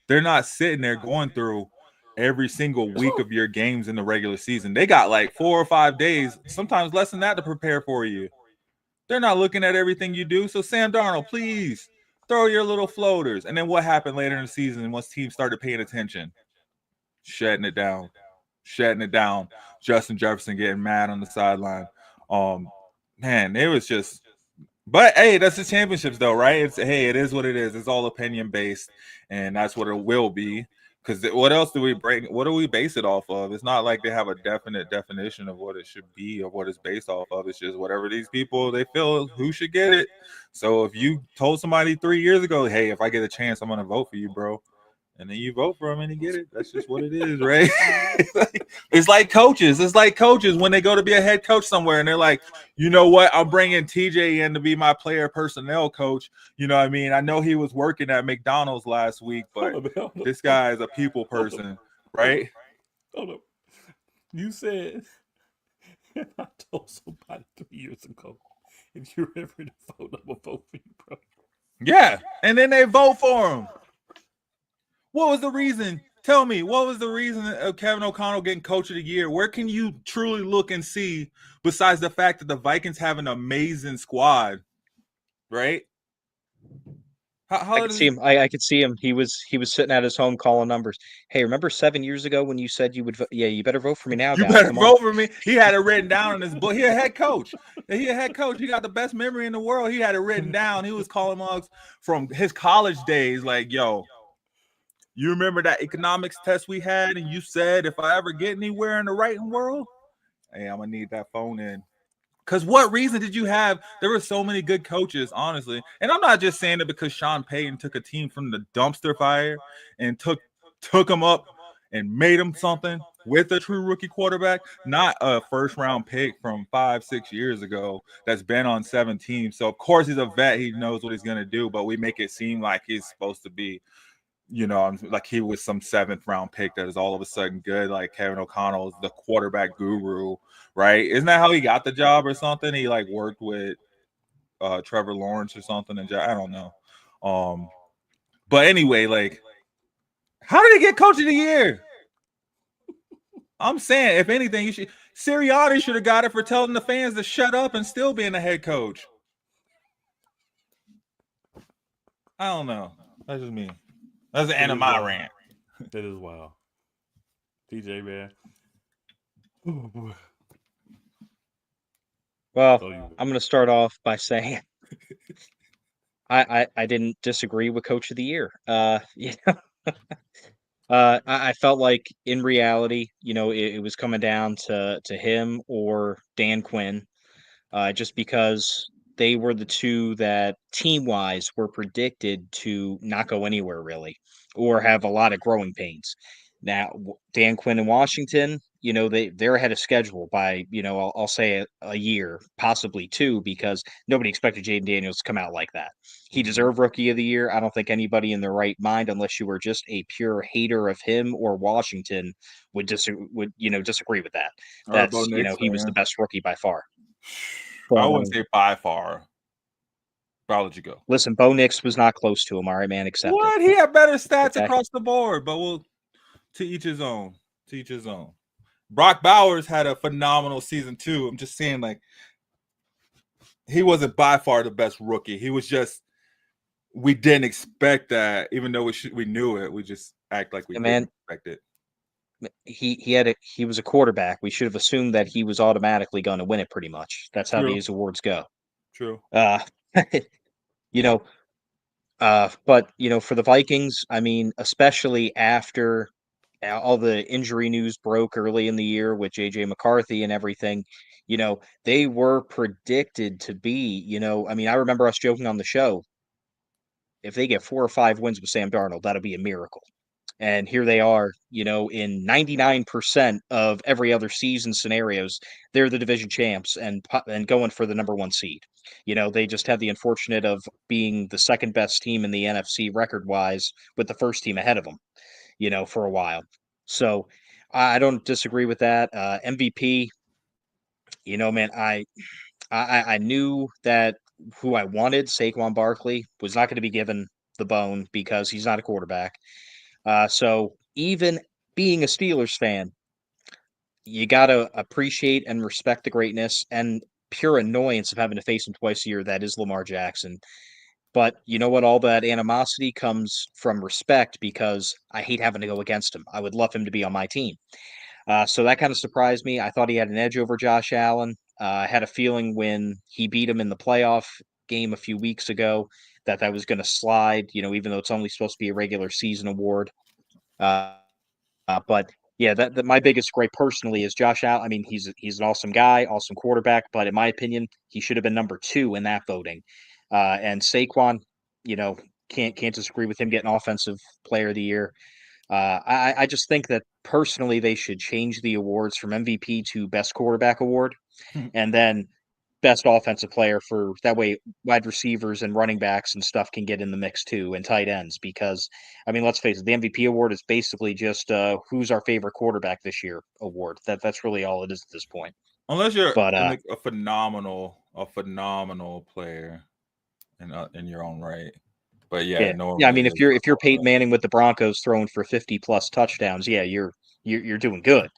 They're not sitting there going through every single week of your games in the regular season. They got like 4 or 5 days, sometimes less than that, to prepare for you. They're not looking at everything you do. So Sam Darnold, please throw your little floaters. And then what happened later in the season once teams started paying attention? Shutting it down. Justin Jefferson getting mad on the sideline. Man, it was just. But hey, that's the championships, though, right? It is what it is. It's all opinion based, and that's what it will be. Because what else do we break? What do we base it off of? It's not like they have a definite definition of what it should be or what it's based off of. It's just whatever these people they feel who should get it. So if you told somebody 3 years ago, hey, if I get a chance, I'm gonna vote for you, bro. And then you vote for them and you get it. That's just what it is, right? It's like coaches. It's like coaches when they go to be a head coach somewhere and they're like, you know what? I'm bringing TJ in to be my player personnel coach. You know what I mean? I know he was working at McDonald's last week, but this guy is a people person, right? Hold up. You said, I told somebody 3 years ago, if you're ever to vote, I'm going to vote for you, bro. Yeah. And then they vote for him. What was the reason? Tell me, what was the reason of Kevin O'Connell getting coach of the year? Where can you truly look and see besides the fact that the Vikings have an amazing squad, right? I could see him. I could see him. He was sitting at his home calling numbers. Hey, remember 7 years ago when you said you would vote? Yeah, you better vote for me now, you guys. better Come vote on. for me. He had it written down in his book. He a head coach. He a head coach. He got the best memory in the world. He had it written down. He was calling mugs from his college days. Like, yo, you remember that economics test we had, and you said if I ever get anywhere in the writing world, hey, I'm gonna need that phone in. Because what reason did you have? There were so many good coaches, honestly. And I'm not just saying it because Sean Payton took a team from the dumpster fire and took them up and made them something with a true rookie quarterback, not a first-round pick from 5-6 years ago that's been on 7 teams. So, of course, he's a vet. He knows what he's going to do, but we make it seem like he's supposed to be, you know, like he was some 7th-round pick that is all of a sudden good. Like Kevin O'Connell is the quarterback guru, right? Isn't that how he got the job or something? He like worked with Trevor Lawrence or something, and I don't know. But anyway, like, how did he get coach of the year? I'm saying, if anything, Sirianni should have got it for telling the fans to shut up and still being the head coach. I don't know. That's just me. That's the end of my rant. That is wild. TJ, man. Oh, boy. Well, I'm going to start off by saying I didn't disagree with Coach of the Year. I felt like in reality, it was coming down to him or Dan Quinn, just because they were the two that team-wise were predicted to not go anywhere really, or have a lot of growing pains. Now, Dan Quinn in Washington, they're ahead of schedule by, I'll say a year, possibly 2, because nobody expected Jaden Daniels to come out like that. He deserved Rookie of the Year. I don't think anybody in their right mind, unless you were just a pure hater of him or Washington, would disagree with that. That's, he was the best rookie by far. I wouldn't say by far. How would you go? Listen, Bo Nix was not close to him. All right, man. Accept what? it. He had better stats across the board, but to each his own. To each his own. Brock Bowers had a phenomenal season too. I'm just saying, like, he wasn't by far the best rookie. He was just, we didn't expect that, even though we knew it. We just act like we didn't expect it. He was a quarterback. We should have assumed that he was automatically going to win it. Pretty much, that's how these awards go. True. But for the Vikings, I mean, especially after all the injury news broke early in the year with JJ McCarthy and everything, they were predicted to be, I mean, I remember us joking on the show, if they get 4 or 5 wins with Sam Darnold, that'll be a miracle. And here they are, in 99% of every other season scenarios, they're the division champs and going for the number 1 seed. They just had the unfortunate of being the second best team in the NFC record-wise with the first team ahead of them, for a while. So I don't disagree with that. MVP, man, I knew that who I wanted, Saquon Barkley, was not going to be given the bone because he's not a quarterback. So even being a Steelers fan, you got to appreciate and respect the greatness. And pure annoyance of having to face him twice a year, that is Lamar Jackson. But you know what? All that animosity comes from respect because I hate having to go against him. I would love him to be on my team. So that kind of surprised me. I thought he had an edge over Josh Allen. I had a feeling when he beat him in the playoff game a few weeks ago that was going to slide, even though it's only supposed to be a regular season award. But yeah, that my biggest gripe personally is Josh Allen. I mean, he's an awesome guy, awesome quarterback, but in my opinion, he should have been number 2 in that voting. And Saquon, you know, can't disagree with him getting Offensive Player of the Year. I just think that personally they should change the awards from MVP to Best Quarterback Award, and then Best Offensive Player for that way wide receivers and running backs and stuff can get in the mix too, and tight ends. Because I mean, let's face it, the MVP award is basically just who's our favorite quarterback this year award. That's really all it is at this point. Unless you're But like a phenomenal player in your own right. But yeah, I mean, if you're Peyton right. Manning with the Broncos throwing for 50+ touchdowns, yeah, you're doing good.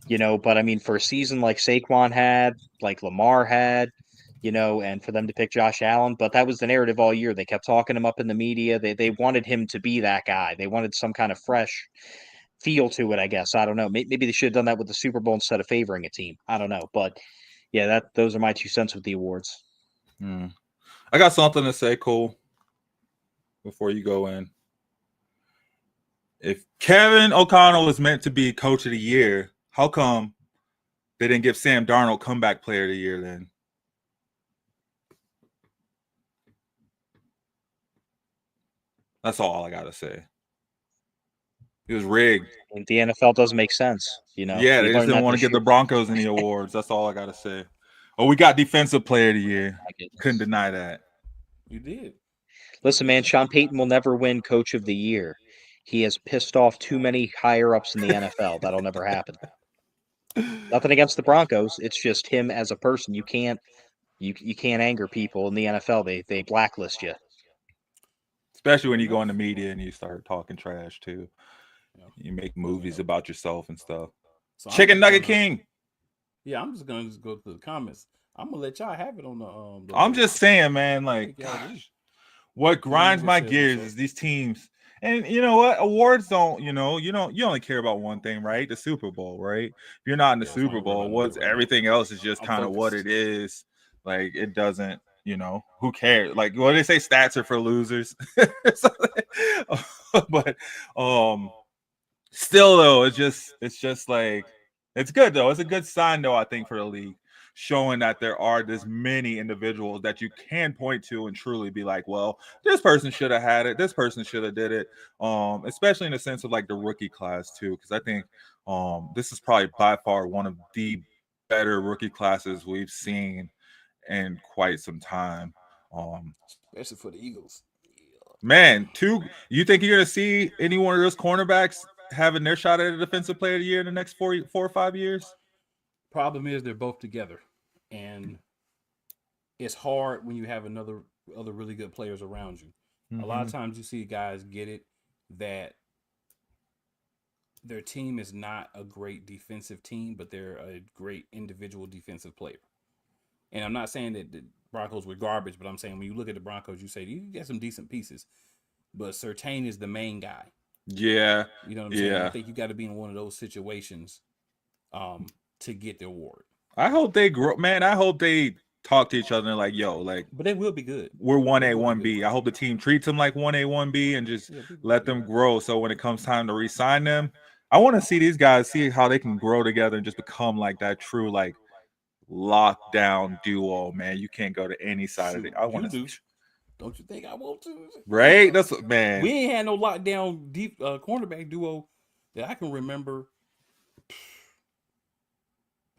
But I mean, for a season like Saquon had, like Lamar had, and for them to pick Josh Allen, but that was the narrative all year. They kept talking him up in the media. They wanted him to be that guy. They wanted some kind of fresh feel to it, I guess. I don't know. Maybe they should have done that with the Super Bowl instead of favoring a team. I don't know. But yeah, those are my 2 cents with the awards. I got something to say, Cole, before you go in. If Kevin O'Connell was meant to be Coach of the Year, how come they didn't give Sam Darnold Comeback Player of the Year then? That's all I gotta say. It was rigged. And the NFL doesn't make sense. Yeah, We they just learned didn't that want to this give the year. Broncos any awards. That's all I gotta say. Oh, we got Defensive Player of the Year. Couldn't deny that. You did. Listen, man, Sean Payton will never win Coach of the Year. He has pissed off too many higher ups in the NFL. That'll never happen. Nothing against the Broncos. It's just him as a person. You can't anger people in the NFL. They blacklist you. Especially when you go in the media and you start talking trash too. Yeah. You make movies about yourself and stuff. So Chicken Nugget King. Yeah, I'm just gonna go to the comments. I'm gonna let y'all have it on the I'm just saying, man, like what grinds my gears is these teams. And you know what? Awards don't, you only care about one thing, right? The Super Bowl, right? If you're not in the Super Bowl, everything else is just kind of what it is. Like it doesn't, who cares? Like what do they say? Stats are for losers. But still though, it's just like it's good though. It's a good sign though, I think, for the league, showing that there are this many individuals that you can point to and truly be like, well, this person should have had it, this person should have did it. Especially in the sense of like the rookie class too, because I think this is probably by far one of the better rookie classes we've seen in quite some time. Especially for the Eagles. Man, you think you're gonna see any one of those cornerbacks having their shot at a Defensive Player of the Year in the next 4 or 5 years? Problem is they're both together, and it's hard when you have other really good players around you. Mm-hmm. A lot of times you see guys get it that their team is not a great defensive team, but they're a great individual defensive player. And I'm not saying that the Broncos were garbage, but I'm saying when you look at the Broncos, you say you got some decent pieces, but Surtain is the main guy. Yeah. You know what I'm saying? I think you got to be in one of those situations to get the award. I hope they grow, man. I hope they talk to each other and like, yo, like, but they will be good. We're 1A, 1B. I hope the team treats them like 1A, 1B and just let them grow. So when it comes time to re-sign them, I want to see these guys, see how they can grow together and just become like that true, like, lockdown duo, man. You can't go to any side of it. I want to. Don't you think I want to? Right? That's what, man. We ain't had no lockdown deep cornerback duo that I can remember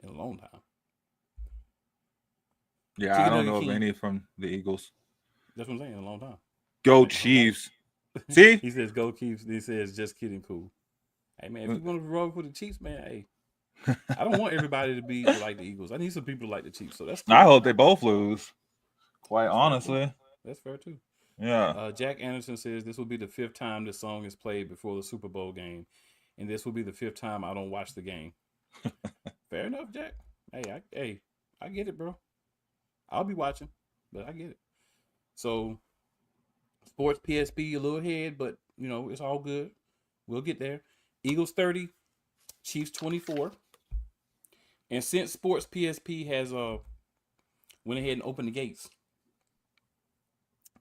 in a long time. Yeah, I don't know of any from the Eagles. That's what I'm saying, in a long time. Go Chiefs. See? He says go Chiefs. He says just kidding, cool. Hey, man, if you want to roll for the Chiefs, man, hey. I don't want everybody to be like the Eagles. I need some people to like the Chiefs. So that's cool. I hope they both lose. Quite honestly. That's fair too. Yeah. Jack Anderson says this will be the 5th time this song is played before the Super Bowl game, and this will be the 5th time I don't watch the game. Fair enough, Jack. Hey, I get it, bro. I'll be watching, but I get it. So Sports PSP a little ahead, but it's all good. We'll get there. Eagles 30, Chiefs 24. And since Sports PSP has went ahead and opened the gates,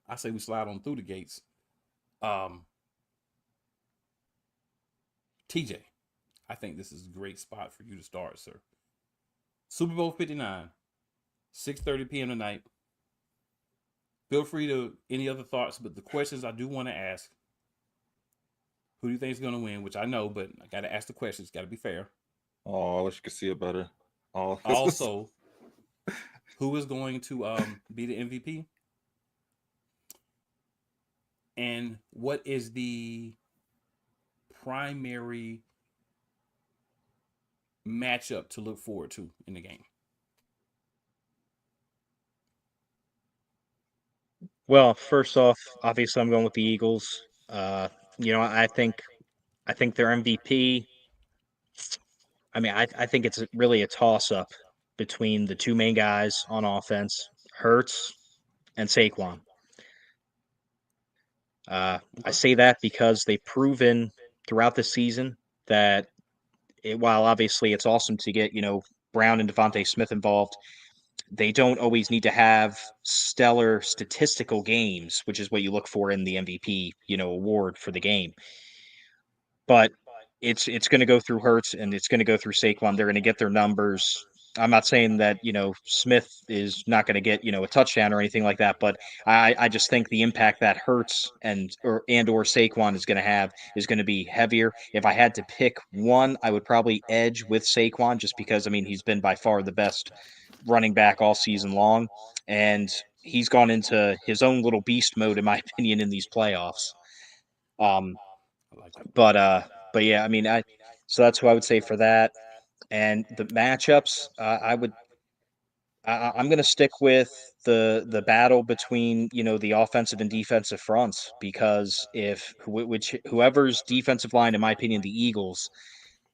I say we slide on through the gates. TJ, I think this is a great spot for you to start, sir. Super Bowl 59, 6:30 p.m. tonight. Feel free to any other thoughts, but the questions I do want to ask: who do you think is going to win? Which I know, but I got to ask the questions. Got to be fair. Oh, I wish you could see it better. Oh, Also, who is going to be the MVP? And what is the primary matchup to look forward to in the game? Well, first off, obviously I'm going with the Eagles. I think their MVP. I mean, I think it's really a toss-up between the two main guys on offense, Hurts and Saquon. I say that because they've proven throughout the season that while obviously it's awesome to get, Brown and Devontae Smith involved, they don't always need to have stellar statistical games, which is what you look for in the MVP, award for the game. But it's going to go through Hurts and it's going to go through Saquon. They're going to get their numbers. I'm not saying that Smith is not going to get a touchdown or anything like that, but I just think the impact that Hurts or Saquon is going to have is going to be heavier. If I had to pick one, I would probably edge with Saquon just because he's been by far the best running back all season long, and he's gone into his own little beast mode in my opinion in these playoffs. I like it. But yeah, so that's who I would say for that. And the matchups, I'm going to stick with the battle between the offensive and defensive fronts because whoever's defensive line, in my opinion, the Eagles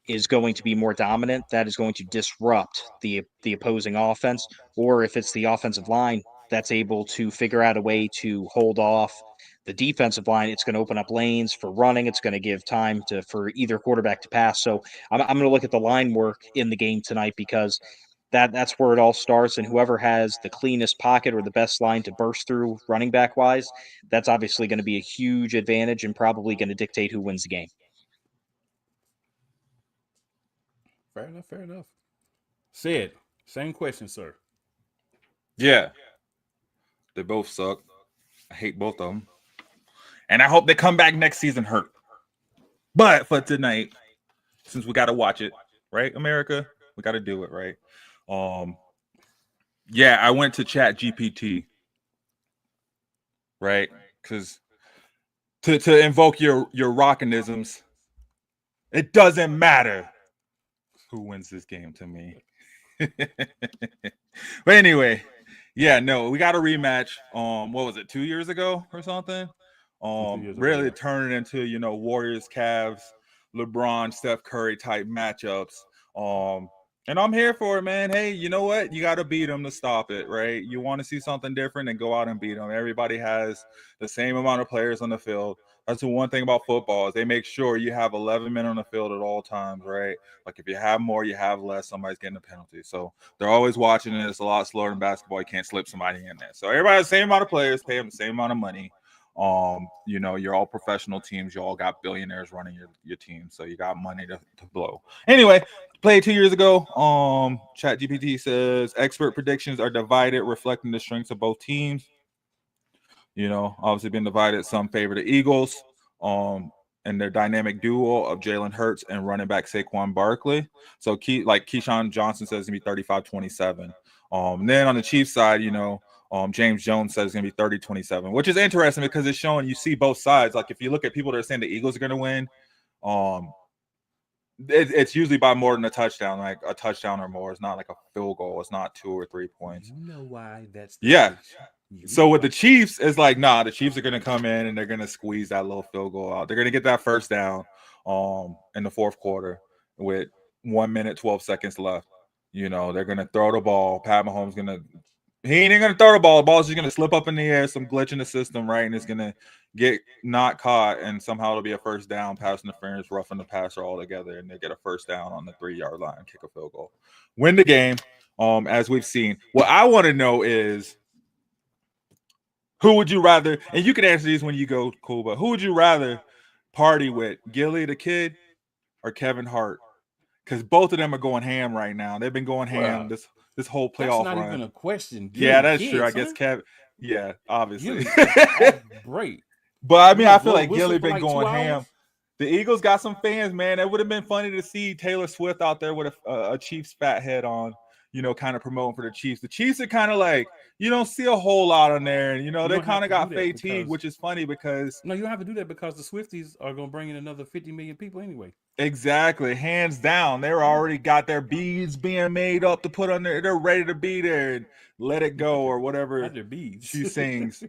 is going to be more dominant, that is going to disrupt the opposing offense. Or if it's the offensive line that's able to figure out a way to hold off the defensive line, it's going to open up lanes for running. It's going to give time for either quarterback to pass. So I'm going to look at the line work in the game tonight because that's where it all starts. And whoever has the cleanest pocket or the best line to burst through running back wise, that's obviously going to be a huge advantage and probably going to dictate who wins the game. Fair enough. Fair enough. Said, same question, sir. yeah, they both suck. I hate both of them, and I hope they come back next season hurt. But for tonight, since we got to watch it, right, America, we got to do it, right? Yeah, I went to Chat GPT, right? Because to invoke your rockinisms, it doesn't matter who wins this game to me. But anyway, yeah, no, we got a rematch. What was it, 2 years ago or something? 2 years ago, Really yeah. turning into Warriors, Cavs, LeBron, Steph Curry type matchups. And I'm here for it, man. Hey, you know what? You got to beat them to stop it, right? You want to see something different and go out and beat them. Everybody has the same amount of players on the field. That's the one thing about football is they make sure you have 11 men on the field at all times, right? Like if you have more, you have less, somebody's getting a penalty. So they're always watching it. It's a lot slower than basketball. You can't slip somebody in there. So everybody has the same amount of players, pay them the same amount of money. You're all professional teams. You all got billionaires running your team. So you got money to blow. Anyway, played 2 years ago. Chat GPT says expert predictions are divided, reflecting the strengths of both teams. Obviously been divided. Some favor the Eagles, and their dynamic duo of Jalen Hurts and running back Saquon Barkley. So Keyshawn Johnson says it's gonna be 35-27. Then on the Chiefs side, James Jones says it's gonna be 30-27, which is interesting because it's showing you see both sides. Like if you look at people that are saying the Eagles are gonna win, it's usually by more than a touchdown, like a touchdown or more. It's not like a field goal. It's not 2 or 3 points. You know why that's the case. So with the Chiefs, it's like, nah, the Chiefs are going to come in and they're going to squeeze that little field goal out. They're going to get that first down in the fourth quarter with 1 minute, 12 seconds left. They're going to throw the ball. Pat Mahomes going to He ain't even gonna throw the ball. The ball's just gonna slip up in the air, some glitch in the system, right? And it's gonna get not caught, and somehow it'll be a first down, pass interference, roughing the passer all together, and they get a first down on the 3-yard line, kick a field goal, win the game. As we've seen. What I want to know is who would you rather, and you can answer these when you go, cool, but who would you rather party with, Gilly the Kid or Kevin Hart? Because both of them are going ham right now. They've been going ham Bruh, this whole that's playoff not run. even a question. Yeah, Gilly that's Kid, true. I son. guess Kevin. Yeah, obviously. Gilly is off break. But I mean, You I gonna feel blow a like whistle Gilly for been like going 2 ham. hours? The Eagles got some fans, man. It would have been funny to see Taylor Swift out there with a Chiefs fat head on, kind of promoting for the Chiefs. The Chiefs are kind of like, you don't see a whole lot on there. And, You they don't have kind to of do got that fatigue, because which is funny because no, you don't have to do that because the Swifties are gonna bring in another 50 million people anyway. exactly, hands down, they're already got their beads being made up to put on there. They're ready to be there and let it go or whatever Not their beads. she sings.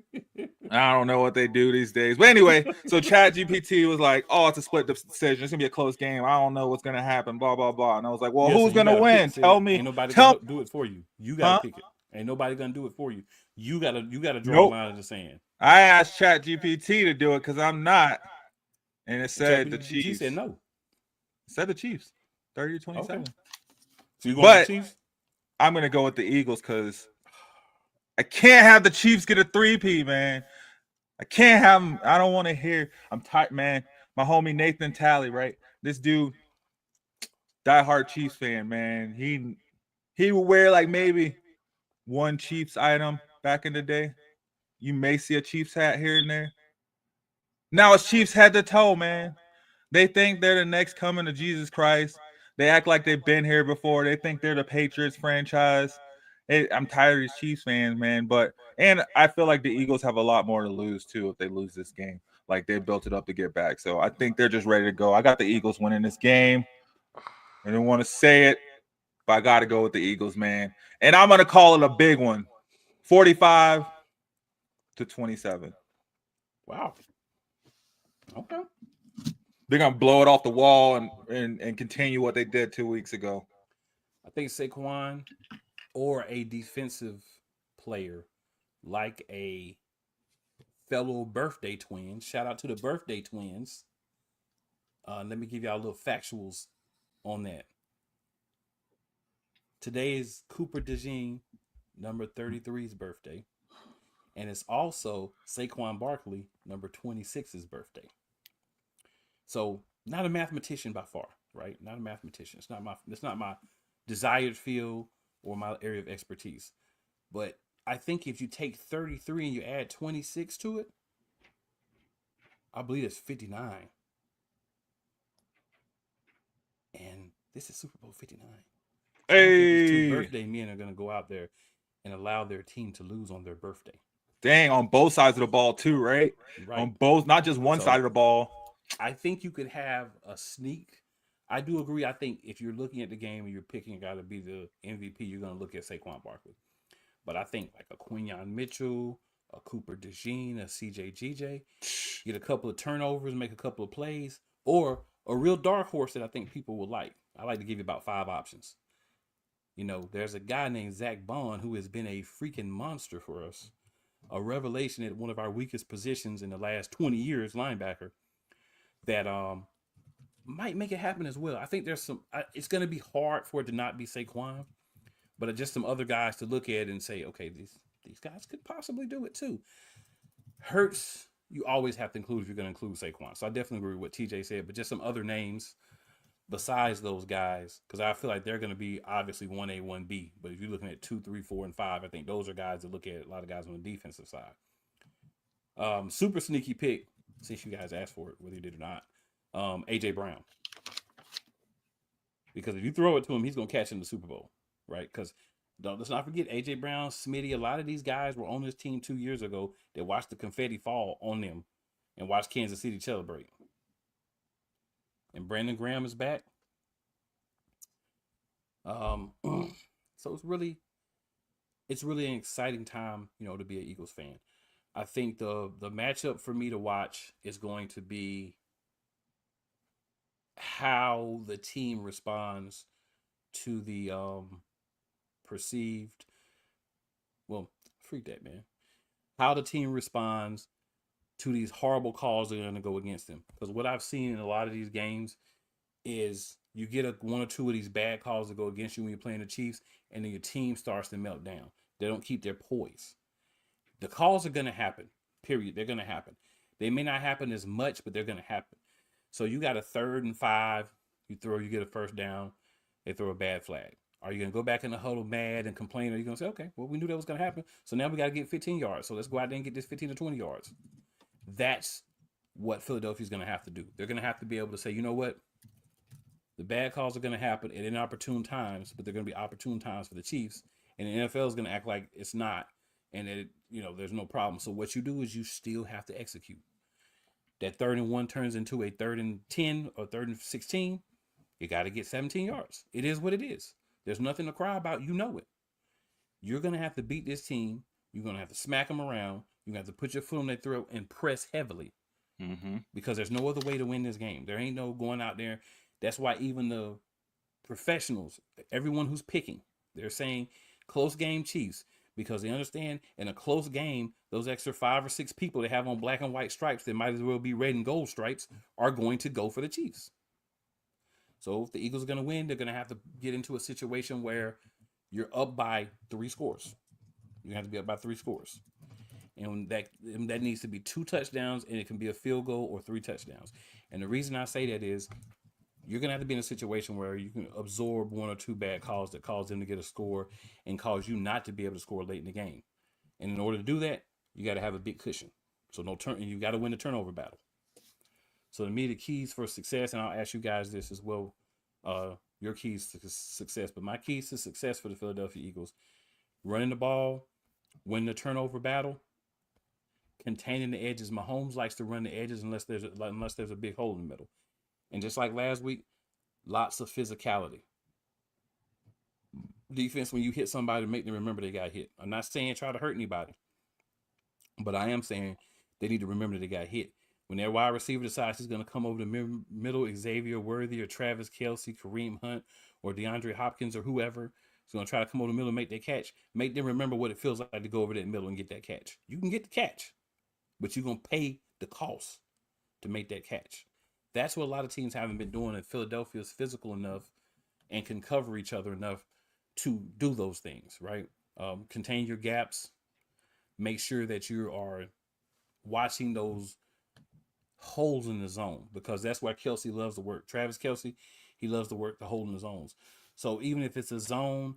I don't know what they do these days. But anyway, so ChatGPT was like, oh, it's a split decision. It's going to be a close game. I don't know what's going to happen, blah, blah, blah. And I was like, well, Yeah, so who's you going to gotta win? pick. Tell me. Ain't nobody Tell gonna do it for you. You gotta Huh? pick it. Ain't nobody gonna do it for you. You gotta draw Nope. a line in the sand. I asked ChatGPT to do it because I'm not. And it said the ChatGPT Chiefs. said no. It said the Chiefs. 30-27. Okay. So you going But with the Chiefs? I'm going to go with the Eagles because I can't have the Chiefs get a 3P, man. I can't have them. I don't want to hear. I'm tired, man. My homie Nathan Talley, right? This dude, diehard Chiefs fan, man. He would wear like maybe one Chiefs item back in the day. You may see a Chiefs hat here and there. Now it's Chiefs head to toe, man. They think they're the next coming of Jesus Christ. They act like they've been here before. They think they're the Patriots franchise. I'm tired of these Chiefs fans, man. And I feel like the Eagles have a lot more to lose too if they lose this game. Like they built it up to get back. So I think they're just ready to go. I got the Eagles winning this game. I don't want to say it, but I got to go with the Eagles, man. And I'm going to call it a big one. 45-27. Wow. Okay. They're going to blow it off the wall and continue what they did 2 weeks ago. I think Saquon or a defensive player like a fellow birthday twin. Shout out to the birthday twins. Let me give y'all a little factuals on that. Today is Cooper DeJean, number 33's birthday. And it's also Saquon Barkley, number 26's birthday. So not a mathematician by far, right? Not a mathematician. It's not my desired field or my area of expertise. But I think if you take 33 and you add 26 to it, I believe it's 59. And this is Super Bowl 59. So I don't think these two birthday men are going to go out there and allow their team to lose on their birthday. Dang, on both sides of the ball too, right? Right. On both, not just one side of the ball. I think you could have a sneak. I do agree. I think if you're looking at the game and you're picking a guy to be the MVP, you're going to look at Saquon Barkley. But I think like a Quinyon Mitchell, a Cooper DeJean, a CJ GJ, get a couple of turnovers, make a couple of plays, or a real dark horse that I think people will like. I like to give you about 5 options. There's a guy named Zach Bond who has been a freaking monster for us. A revelation at one of our weakest positions in the last 20 years, linebacker, that might make it happen as well. I think there's it's going to be hard for it to not be Saquon, but just some other guys to look at and say, okay, these guys could possibly do it too. Hurts, you always have to include if you're going to include Saquon. So I definitely agree with what TJ said, but just some other names besides those guys, because I feel like they're going to be obviously 1A, 1B. But if you're looking at 2, 3, 4, and 5, I think those are guys to look at. A lot of guys on the defensive side. Super sneaky pick, since you guys asked for it, whether you did or not. AJ Brown. Because if you throw it to him, he's going to catch in the Super Bowl, right? Because let's not forget AJ Brown, Smitty, a lot of these guys were on this team 2 years ago that watched the confetti fall on them and watched Kansas City celebrate. And Brandon Graham is back. So it's really an exciting time, to be an Eagles fan. I think the matchup for me to watch is going to be how the team responds to the perceived Well, freak that, man. How the team responds to these horrible calls that are going to go against them. Because what I've seen in a lot of these games is you get one or two of these bad calls that go against you when you're playing the Chiefs, and then your team starts to melt down. They don't keep their poise. The calls are going to happen. Period. They're going to happen. They may not happen as much, but they're going to happen. So you got a 3rd and 5. You get a first down. They throw a bad flag. Are you going to go back in the huddle mad and complain? Or are you going to say, okay, well, we knew that was going to happen. So now we got to get 15 yards. So let's go out there and get this 15 to 20 yards. That's what Philadelphia's going to have to do. They're going to have to be able to say, you know what? The bad calls are going to happen at inopportune times, but they're going to be opportune times for the Chiefs. And the NFL is going to act like it's not. And there's no problem. So what you do is you still have to execute. That 3rd and 1 turns into a 3rd and 10 or 3rd and 16. You got to get 17 yards. It is what it is. There's nothing to cry about. You know it. You're going to have to beat this team. You're going to have to smack them around. You're going to have to put your foot on their throat and press heavily. Because there's no other way to win this game. There ain't no going out there. That's why even the professionals, everyone who's picking, they're saying close game Chiefs, because they understand in a close game, those extra 5 or 6 people they have on black and white stripes that might as well be red and gold stripes are going to go for the Chiefs. So if the Eagles are going to win, they're going to have to get into a situation where you're up by 3 scores. You have to be up by 3 scores. And that needs to be 2 touchdowns, and it can be a field goal or 3 touchdowns. And the reason I say that is you're going to have to be in a situation where you can absorb 1 or 2 bad calls that cause them to get a score and cause you not to be able to score late in the game. And in order to do that, you got to have a big cushion. So you got to win the turnover battle. So to me, the keys for success, and I'll ask you guys this as well, your keys to success. But my keys to success for the Philadelphia Eagles: running the ball, win the turnover battle, containing the edges. Mahomes likes to run the edges unless there's a big hole in the middle. And just like last week, lots of physicality. Defense, when you hit somebody, make them remember they got hit. I'm not saying try to hurt anybody, but I am saying they need to remember they got hit. When their wide receiver decides he's going to come over the middle, Xavier Worthy or Travis Kelce, Kareem Hunt, or DeAndre Hopkins or whoever is going to try to come over the middle and make that catch, make them remember what it feels like to go over that middle and get that catch. You can get the catch, but you're going to pay the cost to make that catch. That's what a lot of teams haven't been doing, and Philadelphia is physical enough and can cover each other enough to do those things, right? Contain your gaps. Make sure that you are watching those holes in the zone, because that's why Kelce loves to work. Travis Kelce, he loves to work the hole in the zones. So even if it's a zone,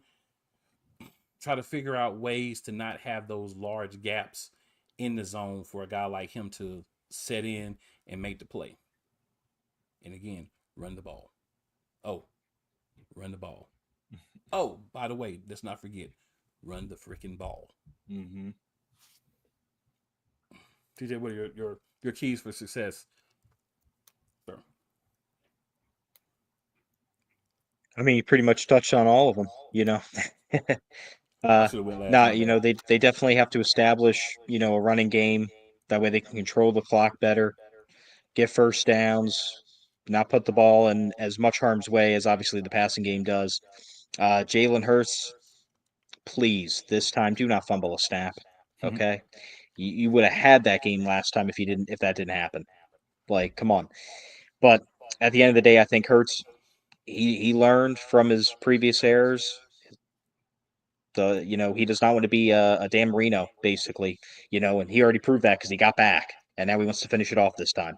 try to figure out ways to not have those large gaps in the zone for a guy like him to set in and make the play. And again, run the ball. Run the ball. Oh, by the way, let's not forget, run the freaking ball. TJ, what are your keys for success? Sir. I mean, you pretty much touched on all of them, I should have went last. they definitely have to establish, a running game. That way they can control the clock better, get first downs, not put the ball in as much harm's way as obviously the passing game does. Jalen Hurts, please, this time do not fumble a snap. Okay. You would have had that game last time if that didn't happen. Like, come on. But at the end of the day, I think Hurts, he learned from his previous errors. He does not want to be a Dan Marino, basically, and he already proved that because he got back, and now he wants to finish it off this time.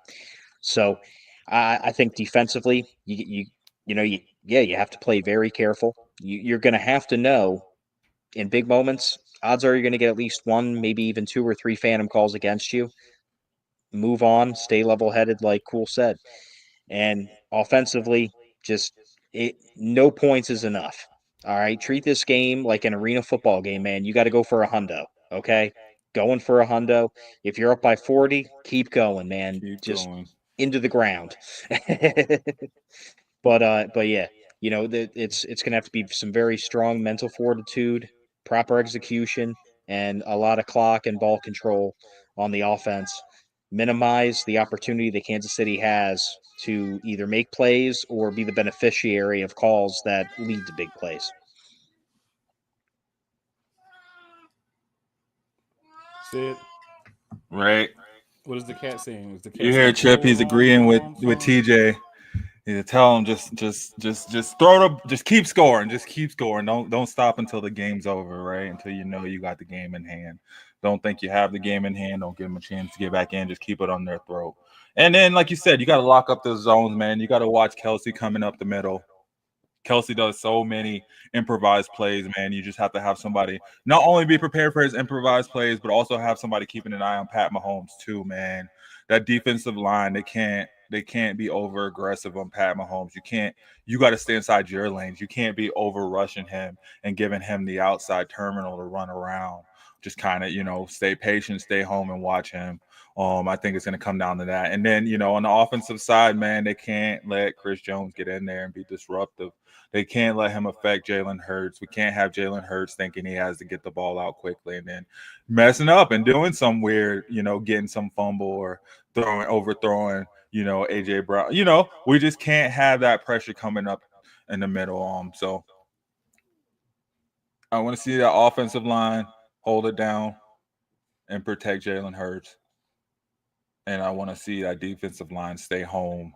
So I think defensively, you have to play very careful. You're going to have to know in big moments, odds are you're going to get at least 1, maybe even 2 or 3 phantom calls against you. Move on, stay level-headed, like Cool said. And offensively, no points is enough. All right, treat this game like an arena football game, man. You got to go for a hundo, okay? Going for a hundo. If you're up by 40, keep going, man. Keep Just going. into the ground. But yeah, it's gonna have to be some very strong mental fortitude, proper execution, and a lot of clock and ball control on the offense. Minimize the opportunity that Kansas City has to either make plays or be the beneficiary of calls that lead to big plays. Said, right? what is the cat saying? Is the cat You hear saying Chip? hold He's on, agreeing hold with on, with son? TJ. You tell him just throw the just keep scoring, just keep scoring. Don't stop until the game's over, right? Until you know you got the game in hand. Don't think you have the game in hand. Don't give them a chance to get back in. Just keep it on their throat. And then, like you said, you got to lock up those zones, man. You got to watch Kelsey coming up the middle. Kelsey does so many improvised plays, man. You just have to have somebody not only be prepared for his improvised plays, but also have somebody keeping an eye on Pat Mahomes too, man. That defensive line, they can't be over aggressive on Pat Mahomes. You got to stay inside your lanes. You can't be over rushing him and giving him the outside terminal to run around. Just kind of, stay patient, stay home and watch him. I think it's going to come down to that. And then, on the offensive side, man, they can't let Chris Jones get in there and be disruptive. They can't let him affect Jalen Hurts. We can't have Jalen Hurts thinking he has to get the ball out quickly and then messing up and doing some weird, getting some fumble or overthrowing, AJ Brown. We just can't have that pressure coming up in the middle. So I want to see that offensive line hold it down and protect Jalen Hurts. And I want to see that defensive line stay home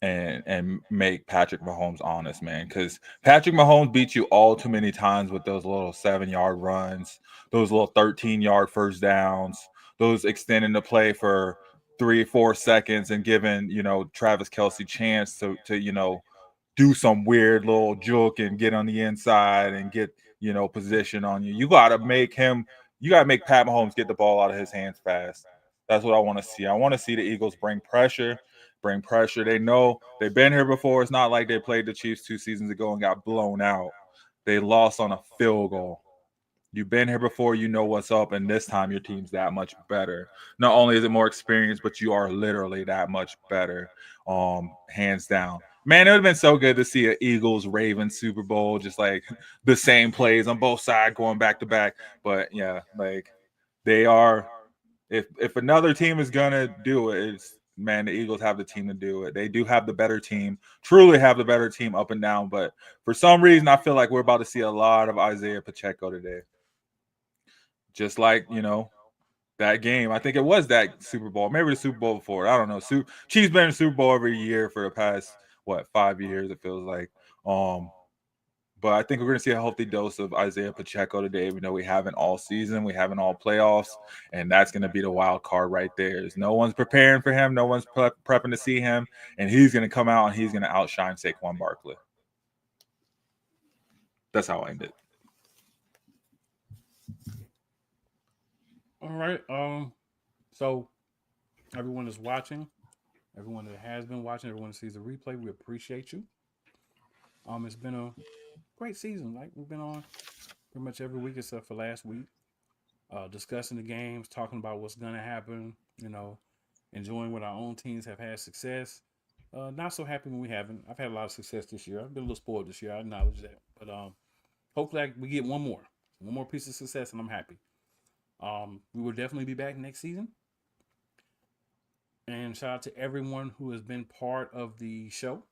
and make Patrick Mahomes honest, man. Because Patrick Mahomes beat you all too many times with those little 7-yard runs, those little 13-yard first downs, those extending the play for 3 or 4 seconds and giving Travis Kelce chance to do some weird little juke and get on the inside and get position on you. You got to make Pat Mahomes get the ball out of his hands fast. That's what I want to see. I want to see the Eagles bring pressure. They know they've been here before. It's not like they played the Chiefs 2 seasons ago and got blown out. They lost on a field goal. You've been here before, you know what's up, and this time your team's that much better. Not only is it more experienced, but you are literally that much better, hands down. Man, it would have been so good to see an Eagles-Ravens Super Bowl, just like the same plays on both sides going back to back. But yeah, like they are. If another team is gonna do it, the Eagles have the team to do it. They do have the better team, truly have the better team up and down. But for some reason, I feel like we're about to see a lot of Isaiah Pacheco today. Just like, that game. I think it was that Super Bowl. Maybe the Super Bowl before. I don't know. Chiefs been in Super Bowl every year for the past, 5 years, it feels like. But I think we're going to see a healthy dose of Isaiah Pacheco today. We know we haven't all season. We haven't all playoffs. And that's going to be the wild card right there. No one's preparing for him. No one's prepping to see him. And he's going to come out and he's going to outshine Saquon Barkley. That's how I end it. All right. So everyone is watching, everyone that has been watching, everyone that sees the replay, we appreciate you. It's been a great season. Like we've been on pretty much every week except for last week, discussing the games, talking about what's gonna happen. Enjoying when our own teams have had success. Not so happy when we haven't. I've had a lot of success this year. I've been a little spoiled this year. I acknowledge that, but hopefully we get one more piece of success, and I'm happy. We will definitely be back next season. And shout out to everyone who has been part of the show,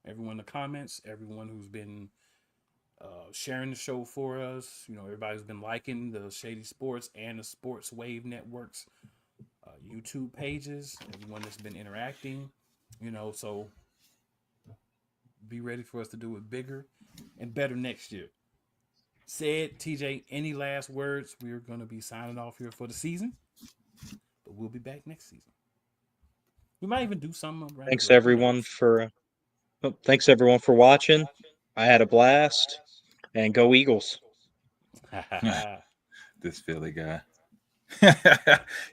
everyone in the comments, everyone who's been sharing the show for us. Everybody's been liking the Shady Sports and the Sports Wave Networks YouTube pages. Everyone that's been interacting. So be ready for us to do it bigger and better next year. Said TJ, any last words? We're going to be signing off here for the season, but we'll be back next season. We might even do something around. Thanks everyone for watching. I had a blast, and go Eagles. This Philly guy.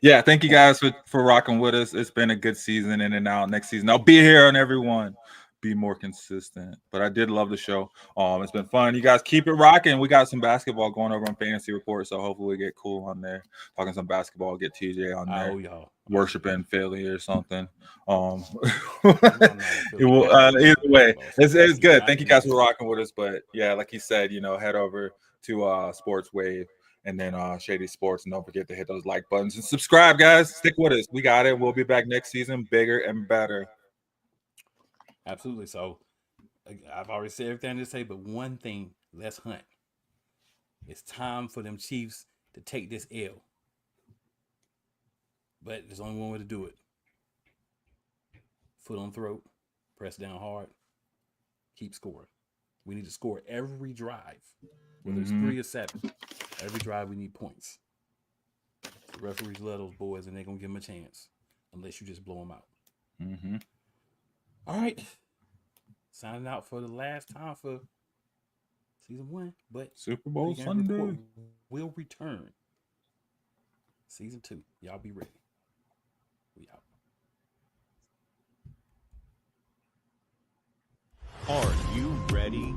Yeah, thank you guys for rocking with us. It's been a good season in and out. Next season, I'll be here on everyone. Be more consistent. But I did love the show. It's been fun. You guys keep it rocking. We got some basketball going over on Fantasy Report, so hopefully we get cool on there. Talking some basketball, get TJ on there. Oh, y'all. Worshiping Philly or something. Either way, it's good. Thank you guys for rocking with us. But yeah, like you said, head over to Sports Wave and then Shady Sports, and don't forget to hit those like buttons and subscribe, guys. Stick with us. We got it. We'll be back next season, bigger and better. Absolutely. So I've already said everything to say, but one thing: let's hunt. It's time for them Chiefs to take this L. But there's only one way to do it. Foot on throat, press down hard, keep scoring. We need to score every drive, whether it's 3 or 7. Every drive we need points. The referees love those boys, and they're going to give them a chance unless you just blow them out. All right. Signing out for the last time for season 1. But Super Bowl Pregame Sunday Report will return. Season 2. Y'all be ready. We out. Are you ready?